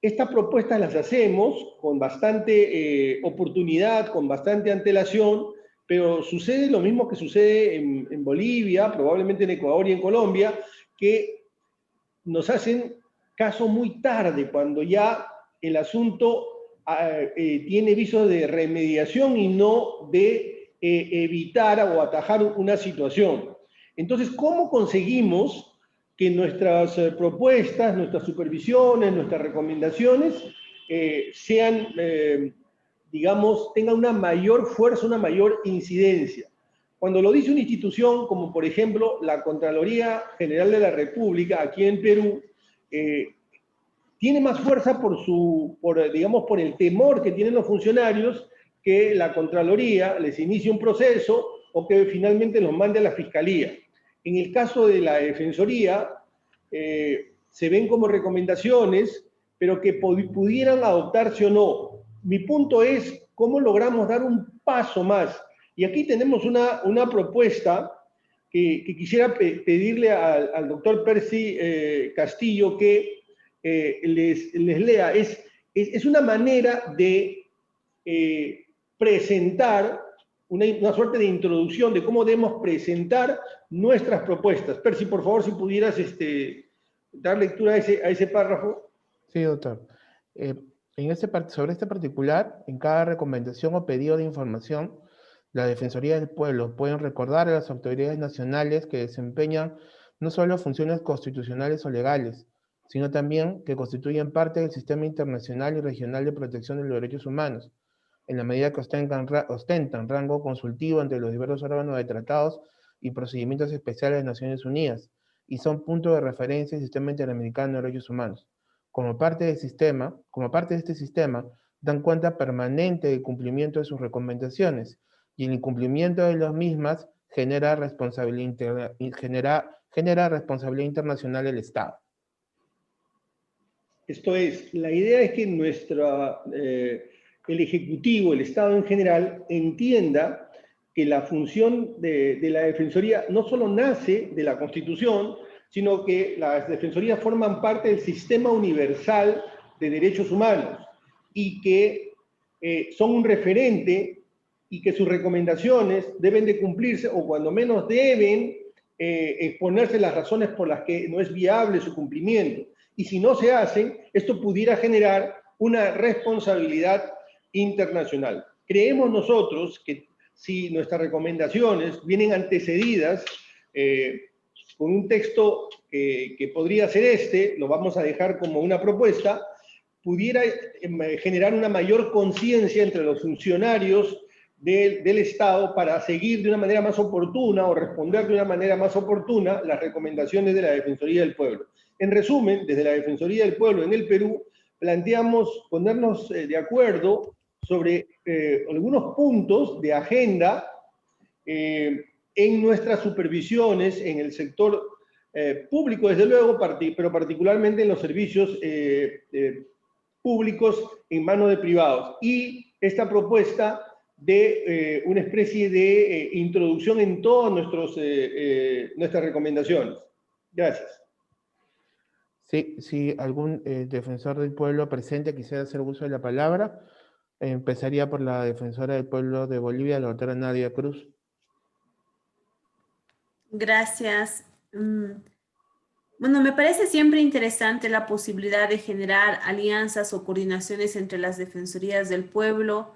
[SPEAKER 1] Estas propuestas las hacemos con bastante oportunidad, con bastante antelación, pero sucede lo mismo que sucede en Bolivia, probablemente en Ecuador y en Colombia, que nos hacen caso muy tarde, cuando ya el asunto tiene visos de remediación y no de evitar o atajar una situación. Entonces, ¿cómo conseguimos que nuestras propuestas, nuestras supervisiones, nuestras recomendaciones sean, digamos, tengan una mayor fuerza, una mayor incidencia? Cuando lo dice una institución como, por ejemplo, la Contraloría General de la República, aquí en Perú, tiene más fuerza digamos, por el temor que tienen los funcionarios que la Contraloría les inicie un proceso o que finalmente los mande a la Fiscalía. En el caso de la Defensoría, se ven como recomendaciones, pero que pudieran adoptarse o no. Mi punto es cómo logramos dar un paso más. Y aquí tenemos una propuesta que quisiera pedirle al doctor Percy Castillo que les lea. Es una manera de presentar una suerte de introducción de cómo debemos presentar nuestras propuestas. Percy, por favor, si pudieras dar lectura a ese párrafo.
[SPEAKER 2] Sí, doctor. Sobre este particular, en cada recomendación o pedido de información, la Defensoría del Pueblo pueden recordar a las autoridades nacionales que desempeñan no solo funciones constitucionales o legales, sino también que constituyen parte del sistema internacional y regional de protección de los derechos humanos, en la medida que ostentan rango consultivo entre los diversos órganos de tratados y procedimientos especiales de Naciones Unidas, y son punto de referencia del sistema interamericano de derechos humanos. Como parte de este sistema, dan cuenta permanente del cumplimiento de sus recomendaciones, y el incumplimiento de las mismas genera responsabilidad internacional del Estado.
[SPEAKER 1] Esto es, la idea es que el Ejecutivo, el Estado en general, entienda que la función de la Defensoría no solo nace de la Constitución, sino que las defensorías forman parte del sistema universal de derechos humanos y que son un referente y que sus recomendaciones deben de cumplirse, o cuando menos deben exponerse las razones por las que no es viable su cumplimiento. Y si no se hacen, esto pudiera generar una responsabilidad internacional. Creemos nosotros que si nuestras recomendaciones vienen antecedidas con un texto que podría ser lo vamos a dejar como una propuesta, pudiera generar una mayor conciencia entre los funcionarios del Estado para seguir de una manera más oportuna o responder de una manera más oportuna las recomendaciones de la Defensoría del Pueblo. En resumen, desde la Defensoría del Pueblo en el Perú, planteamos ponernos de acuerdo sobre algunos puntos de agenda en nuestras supervisiones en el sector público, desde luego, pero particularmente en los servicios públicos en manos de privados. Y esta propuesta de una especie de introducción en todas nuestras recomendaciones. Gracias.
[SPEAKER 2] Sí, si algún defensor del pueblo presente quisiera hacer uso de la palabra, empezaría por la defensora del pueblo de Bolivia, la doctora Nadia Cruz.
[SPEAKER 3] Gracias. Bueno, me parece siempre interesante la posibilidad de generar alianzas o coordinaciones entre las defensorías del pueblo.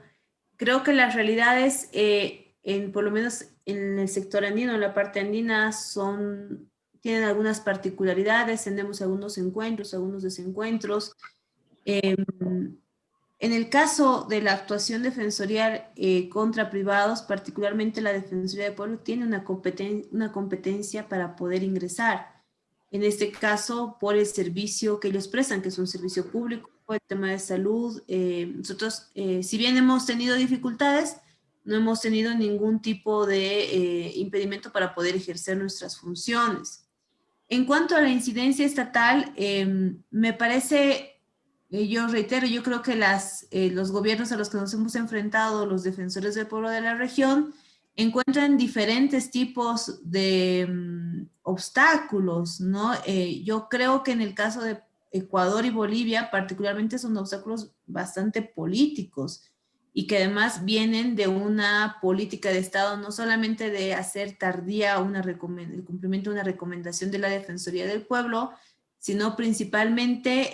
[SPEAKER 3] Creo que las realidades, por lo menos en el sector andino, en la parte andina, tienen algunas particularidades, tenemos algunos encuentros, algunos desencuentros. En el caso de la actuación defensorial contra privados, particularmente la Defensoría del Pueblo tiene una competencia para poder ingresar. En este caso, por el servicio que ellos prestan, que es un servicio público, por el tema de salud. Nosotros, si bien hemos tenido dificultades, no hemos tenido ningún tipo de impedimento para poder ejercer nuestras funciones. En cuanto a la incidencia estatal, me parece... Yo reitero, yo creo que los gobiernos a los que nos hemos enfrentado, los defensores del pueblo de la región, encuentran diferentes tipos de obstáculos, ¿no? Yo creo que en el caso de Ecuador y Bolivia, particularmente son obstáculos bastante políticos y que además vienen de una política de Estado, no solamente de hacer tardía el cumplimiento de una recomendación de la Defensoría del Pueblo, sino principalmente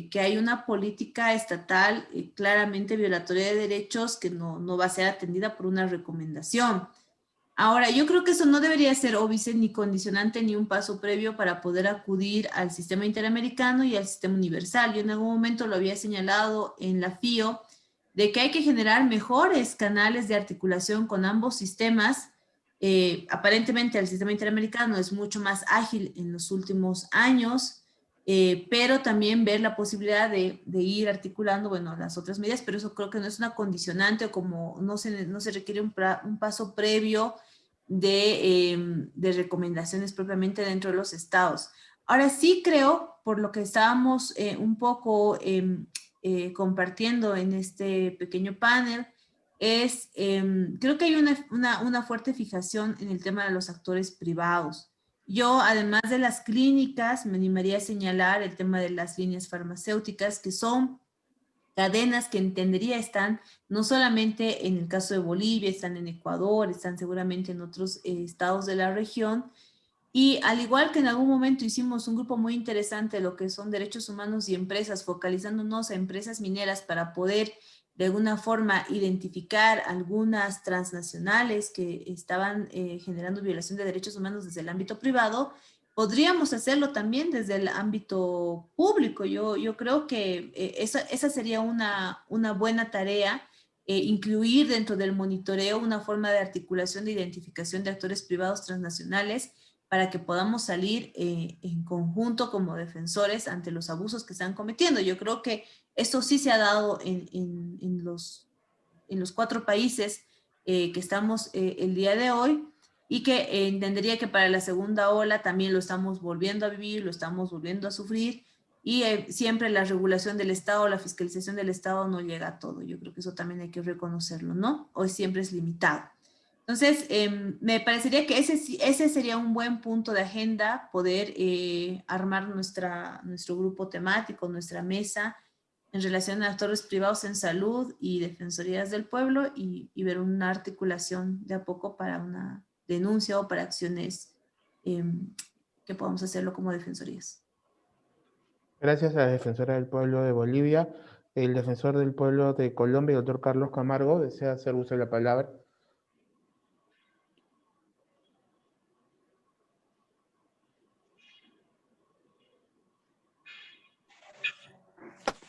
[SPEAKER 3] que hay una política estatal claramente violatoria de derechos que no va a ser atendida por una recomendación. Ahora, yo creo que eso no debería ser óbice ni condicionante ni un paso previo para poder acudir al sistema interamericano y al sistema universal. Yo en algún momento lo había señalado en la FIO, de que hay que generar mejores canales de articulación con ambos sistemas. Aparentemente el sistema interamericano es mucho más ágil en los últimos años, pero también ver la posibilidad de ir articulando, bueno, las otras medidas, pero eso creo que no es una condicionante o como no se requiere un paso previo de recomendaciones propiamente dentro de los estados. Ahora sí creo, por lo que estábamos un poco compartiendo en este pequeño panel, creo que hay una fuerte fijación en el tema de los actores privados. Yo, además de las clínicas, me animaría a señalar el tema de las líneas farmacéuticas, que son cadenas que entendería están no solamente en el caso de Bolivia, están en Ecuador, están seguramente en otros estados de la región. Y al igual que en algún momento hicimos un grupo muy interesante de lo que son derechos humanos y empresas, focalizándonos a empresas mineras para poder de alguna forma identificar algunas transnacionales que estaban generando violación de derechos humanos desde el ámbito privado, podríamos hacerlo también desde el ámbito público. Yo creo que esa sería una buena tarea, incluir dentro del monitoreo una forma de articulación de identificación de actores privados transnacionales para que podamos salir en conjunto como defensores ante los abusos que están cometiendo. Yo creo que esto sí se ha dado en los 4 países que estamos el día de hoy, y que entendería que para la segunda ola también lo estamos volviendo a vivir, lo estamos volviendo a sufrir, y siempre la regulación del Estado, la fiscalización del Estado no llega a todo. Yo creo que eso también hay que reconocerlo, ¿no? Hoy siempre es limitado. Entonces, me parecería que ese sería un buen punto de agenda, poder armar nuestro grupo temático, nuestra mesa, en relación a actores privados en salud y defensorías del pueblo, y ver una articulación de a poco para una denuncia o para acciones que podamos hacerlo como defensorías.
[SPEAKER 2] Gracias a la defensora del pueblo de Bolivia. El defensor del pueblo de Colombia, el doctor Carlos Camargo, desea hacer uso de la palabra.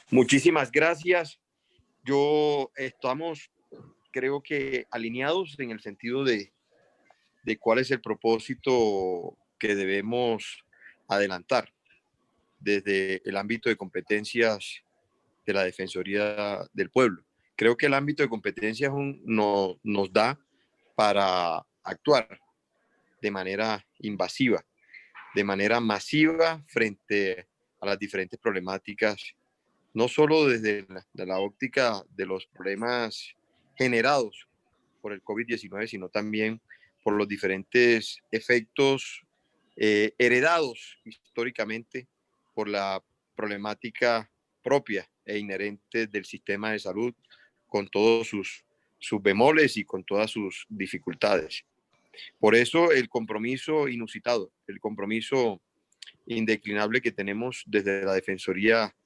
[SPEAKER 4] Muchísimas gracias. creo que alineados en el sentido de cuál es el propósito que debemos adelantar desde el ámbito de competencias de la Defensoría del Pueblo. Creo que el ámbito de competencias nos da para actuar de manera invasiva, de manera masiva frente a las diferentes problemáticas, no solo desde la óptica de los problemas generados por el COVID-19, sino también por los diferentes efectos heredados históricamente por la problemática propia e inherente del sistema de salud, con todos sus bemoles y con todas sus dificultades. Por eso el compromiso inusitado, el compromiso indeclinable que tenemos desde la Defensoría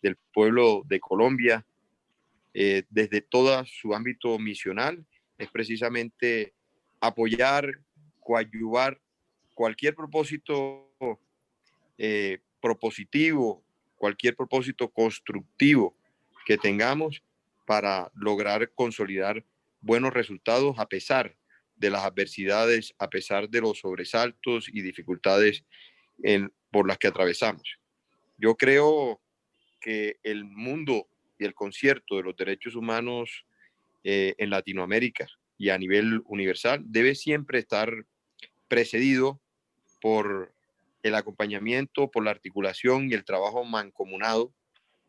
[SPEAKER 4] del Pueblo de Colombia, desde todo su ámbito misional, es precisamente apoyar, coadyuvar cualquier propósito propositivo, cualquier propósito constructivo que tengamos para lograr consolidar buenos resultados a pesar de las adversidades, a pesar de los sobresaltos y dificultades por las que atravesamos. Yo creo que el mundo y el concierto de los derechos humanos en Latinoamérica y a nivel universal debe siempre estar precedido por el acompañamiento, por la articulación y el trabajo mancomunado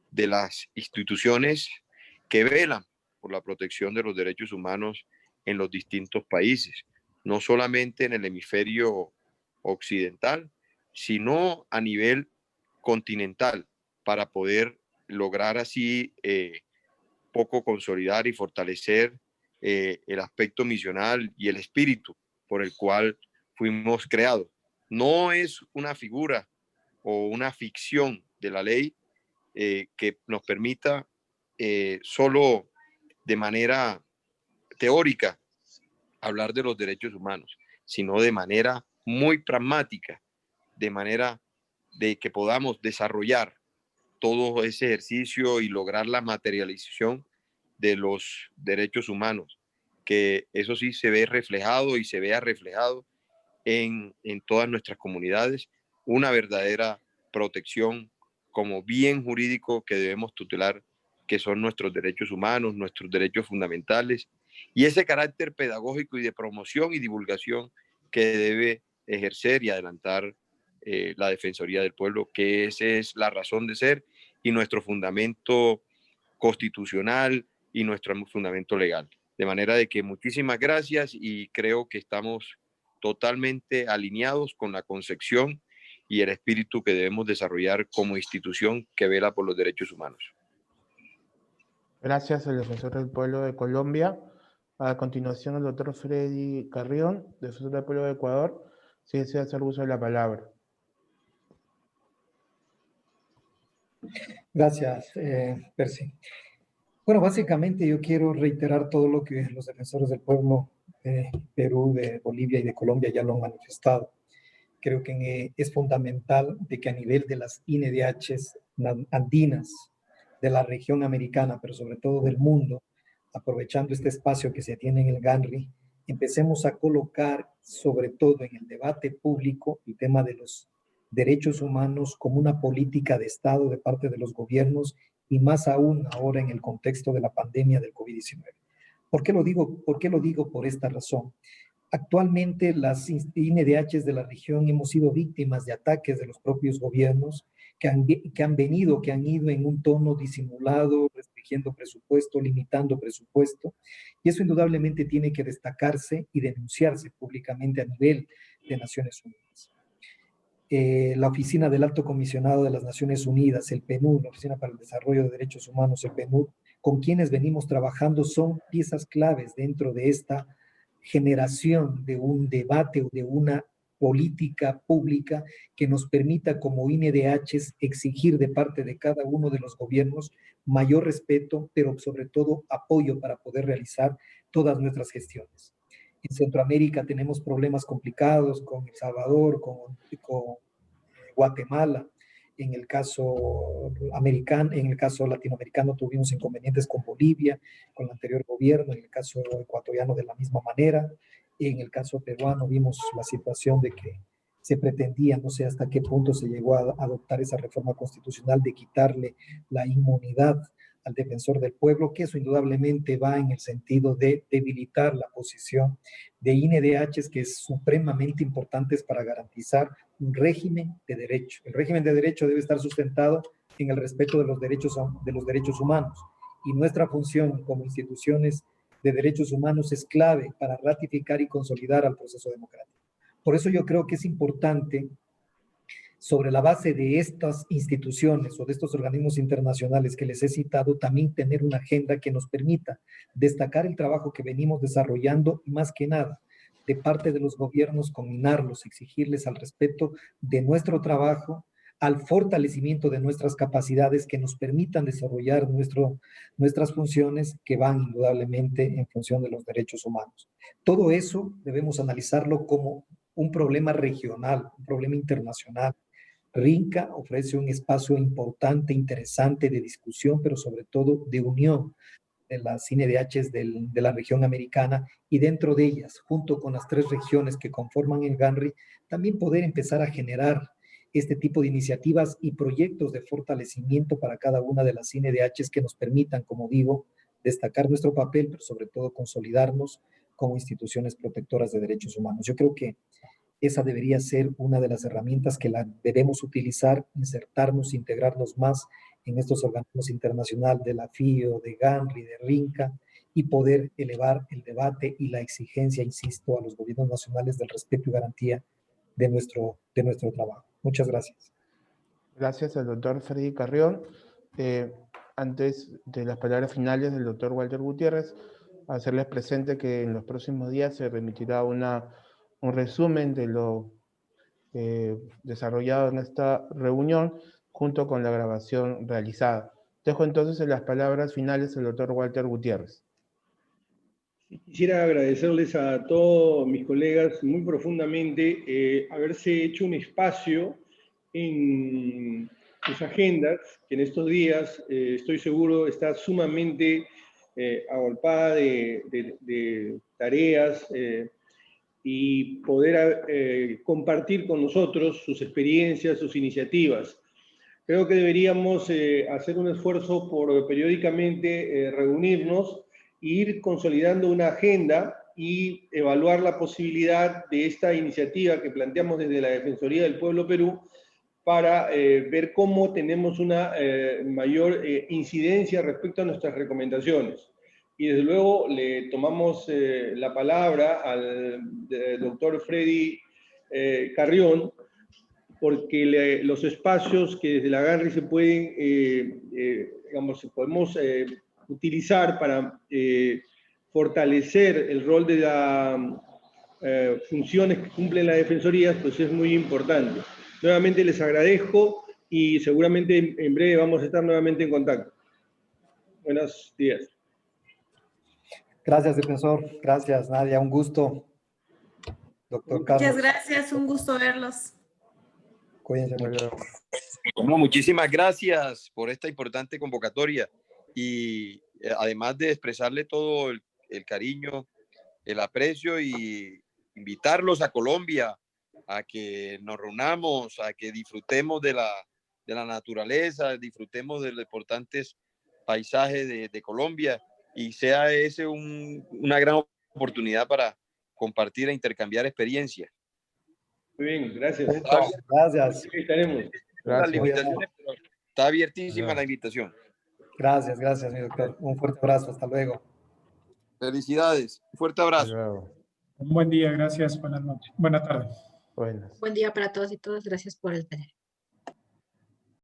[SPEAKER 4] de las instituciones que velan por la protección de los derechos humanos en los distintos países, no solamente en el hemisferio occidental, sino a nivel continental, para poder lograr así poco consolidar y fortalecer el aspecto misional y el espíritu por el cual fuimos creados. No es una figura o una ficción de la ley que nos permita solo de manera teórica hablar de los derechos humanos, sino de manera muy pragmática, de manera de que podamos desarrollar todo ese ejercicio y lograr la materialización de los derechos humanos, que eso sí se ve reflejado y se vea reflejado en todas nuestras comunidades, una verdadera protección como bien jurídico que debemos tutelar, que son nuestros derechos humanos, nuestros derechos fundamentales, y ese carácter pedagógico y de promoción y divulgación que debe ejercer y adelantar la Defensoría del Pueblo, que esa es la razón de ser y nuestro fundamento constitucional y nuestro fundamento legal. De manera de que muchísimas gracias y creo que estamos totalmente alineados con la concepción y el espíritu que debemos desarrollar como institución que vela por los derechos humanos.
[SPEAKER 2] Gracias al Defensor del Pueblo de Colombia. A continuación, el doctor Freddy Carrión, Defensor del Pueblo de Ecuador, si desea hacer uso de la palabra.
[SPEAKER 5] Gracias, Percy. Bueno, básicamente yo quiero reiterar todo lo que los defensores del pueblo de Perú, de Bolivia y de Colombia ya lo han manifestado. Creo que es fundamental de que a nivel de las INDHs andinas, de la región americana, pero sobre todo del mundo, aprovechando este espacio que se tiene en el GANRI, empecemos a colocar sobre todo en el debate público el tema de los derechos humanos como una política de Estado de parte de los gobiernos y más aún ahora en el contexto de la pandemia del COVID-19. ¿Por qué lo digo? ¿Por qué lo digo? Por esta razón. Actualmente las INDHs de la región hemos sido víctimas de ataques de los propios gobiernos que han ido en un tono disimulado, restringiendo presupuesto, limitando presupuesto, y eso indudablemente tiene que destacarse y denunciarse públicamente a nivel de Naciones Unidas. La Oficina del Alto Comisionado de las Naciones Unidas, el PNUD, la Oficina para el Desarrollo de Derechos Humanos, el PNUD, con quienes venimos trabajando, son piezas claves dentro de esta generación de un debate o de una política pública que nos permita como INDHs exigir de parte de cada uno de los gobiernos mayor respeto, pero sobre todo apoyo para poder realizar todas nuestras gestiones. En Centroamérica tenemos problemas complicados con El Salvador, con Guatemala. En el caso americano, en el caso latinoamericano tuvimos inconvenientes con Bolivia, con el anterior gobierno, en el caso ecuatoriano de la misma manera. En el caso peruano vimos la situación de que se pretendía, no sé hasta qué punto se llegó a adoptar esa reforma constitucional de quitarle la inmunidad al defensor del pueblo, que eso indudablemente va en el sentido de debilitar la posición de INDH, que es supremamente importante para garantizar un régimen de derecho. El régimen de derecho debe estar sustentado en el respeto de los derechos humanos, y nuestra función como instituciones de derechos humanos es clave para ratificar y consolidar al proceso democrático. Por eso yo creo que es importante, sobre la base de estas instituciones o de estos organismos internacionales que les he citado, también tener una agenda que nos permita destacar el trabajo que venimos desarrollando y, más que nada, de parte de los gobiernos, combinarlos, exigirles al respeto de nuestro trabajo, al fortalecimiento de nuestras capacidades que nos permitan desarrollar nuestras funciones que van indudablemente en función de los derechos humanos. Todo eso debemos analizarlo como un problema regional, un problema internacional. RINCA ofrece un espacio importante, interesante de discusión, pero sobre todo de unión de las INDHs de la región americana, y dentro de ellas, junto con las 3 regiones que conforman el GANRI, también poder empezar a generar este tipo de iniciativas y proyectos de fortalecimiento para cada una de las INDHs que nos permitan, como digo, destacar nuestro papel, pero sobre todo consolidarnos como instituciones protectoras de derechos humanos. Yo creo que esa debería ser una de las herramientas que la debemos utilizar, insertarnos, integrarnos más en estos organismos internacionales de la FIO, de GANRI, de RINCA, y poder elevar el debate y la exigencia, insisto, a los gobiernos nacionales del respeto y garantía de nuestro trabajo. Muchas gracias.
[SPEAKER 2] Gracias al doctor Freddy Carrión. Antes de las palabras finales del doctor Walter Gutiérrez, hacerles presente que en los próximos días se remitirá un resumen de lo desarrollado en esta reunión junto con la grabación realizada. Dejo entonces las palabras finales al doctor Walter Gutiérrez.
[SPEAKER 1] Quisiera agradecerles a todos mis colegas muy profundamente haberse hecho un espacio en sus agendas, que en estos días estoy seguro está sumamente agolpada de tareas, y poder compartir con nosotros sus experiencias, sus iniciativas. Creo que deberíamos hacer un esfuerzo por periódicamente reunirnos e ir consolidando una agenda y evaluar la posibilidad de esta iniciativa que planteamos desde la Defensoría del Pueblo Perú para ver cómo tenemos una mayor incidencia respecto a nuestras recomendaciones. Y desde luego le tomamos la palabra al doctor Freddy Carrión, porque los espacios que desde la GANRI se pueden, digamos, podemos utilizar para fortalecer el rol de las funciones que cumplen las defensorías, pues es muy importante. Nuevamente les agradezco y seguramente en breve vamos a estar nuevamente en contacto. Buenos días.
[SPEAKER 5] Gracias, defensor. Gracias, Nadia. Un gusto. Doctor Carlos.
[SPEAKER 3] Muchas gracias. Un gusto verlos.
[SPEAKER 5] Cuídense mucho.
[SPEAKER 4] Bueno, muchísimas gracias por esta importante convocatoria y además de expresarle todo el cariño, el aprecio, y invitarlos a Colombia a que nos reunamos, a que disfrutemos de la naturaleza, disfrutemos de los importantes paisajes de Colombia, y sea ese una gran oportunidad para compartir e intercambiar experiencias.
[SPEAKER 1] Muy bien, gracias.
[SPEAKER 5] Gracias.
[SPEAKER 1] Estaremos.
[SPEAKER 4] Las limitaciones, pero está abiertísima la invitación.
[SPEAKER 5] Gracias, mi doctor. Un fuerte abrazo. Hasta luego.
[SPEAKER 4] Felicidades. Un fuerte abrazo.
[SPEAKER 6] Un buen día. Gracias. Buenas noches. Buenas tardes.
[SPEAKER 2] Buenas.
[SPEAKER 7] Buen día para todos y todas. Gracias por el taller.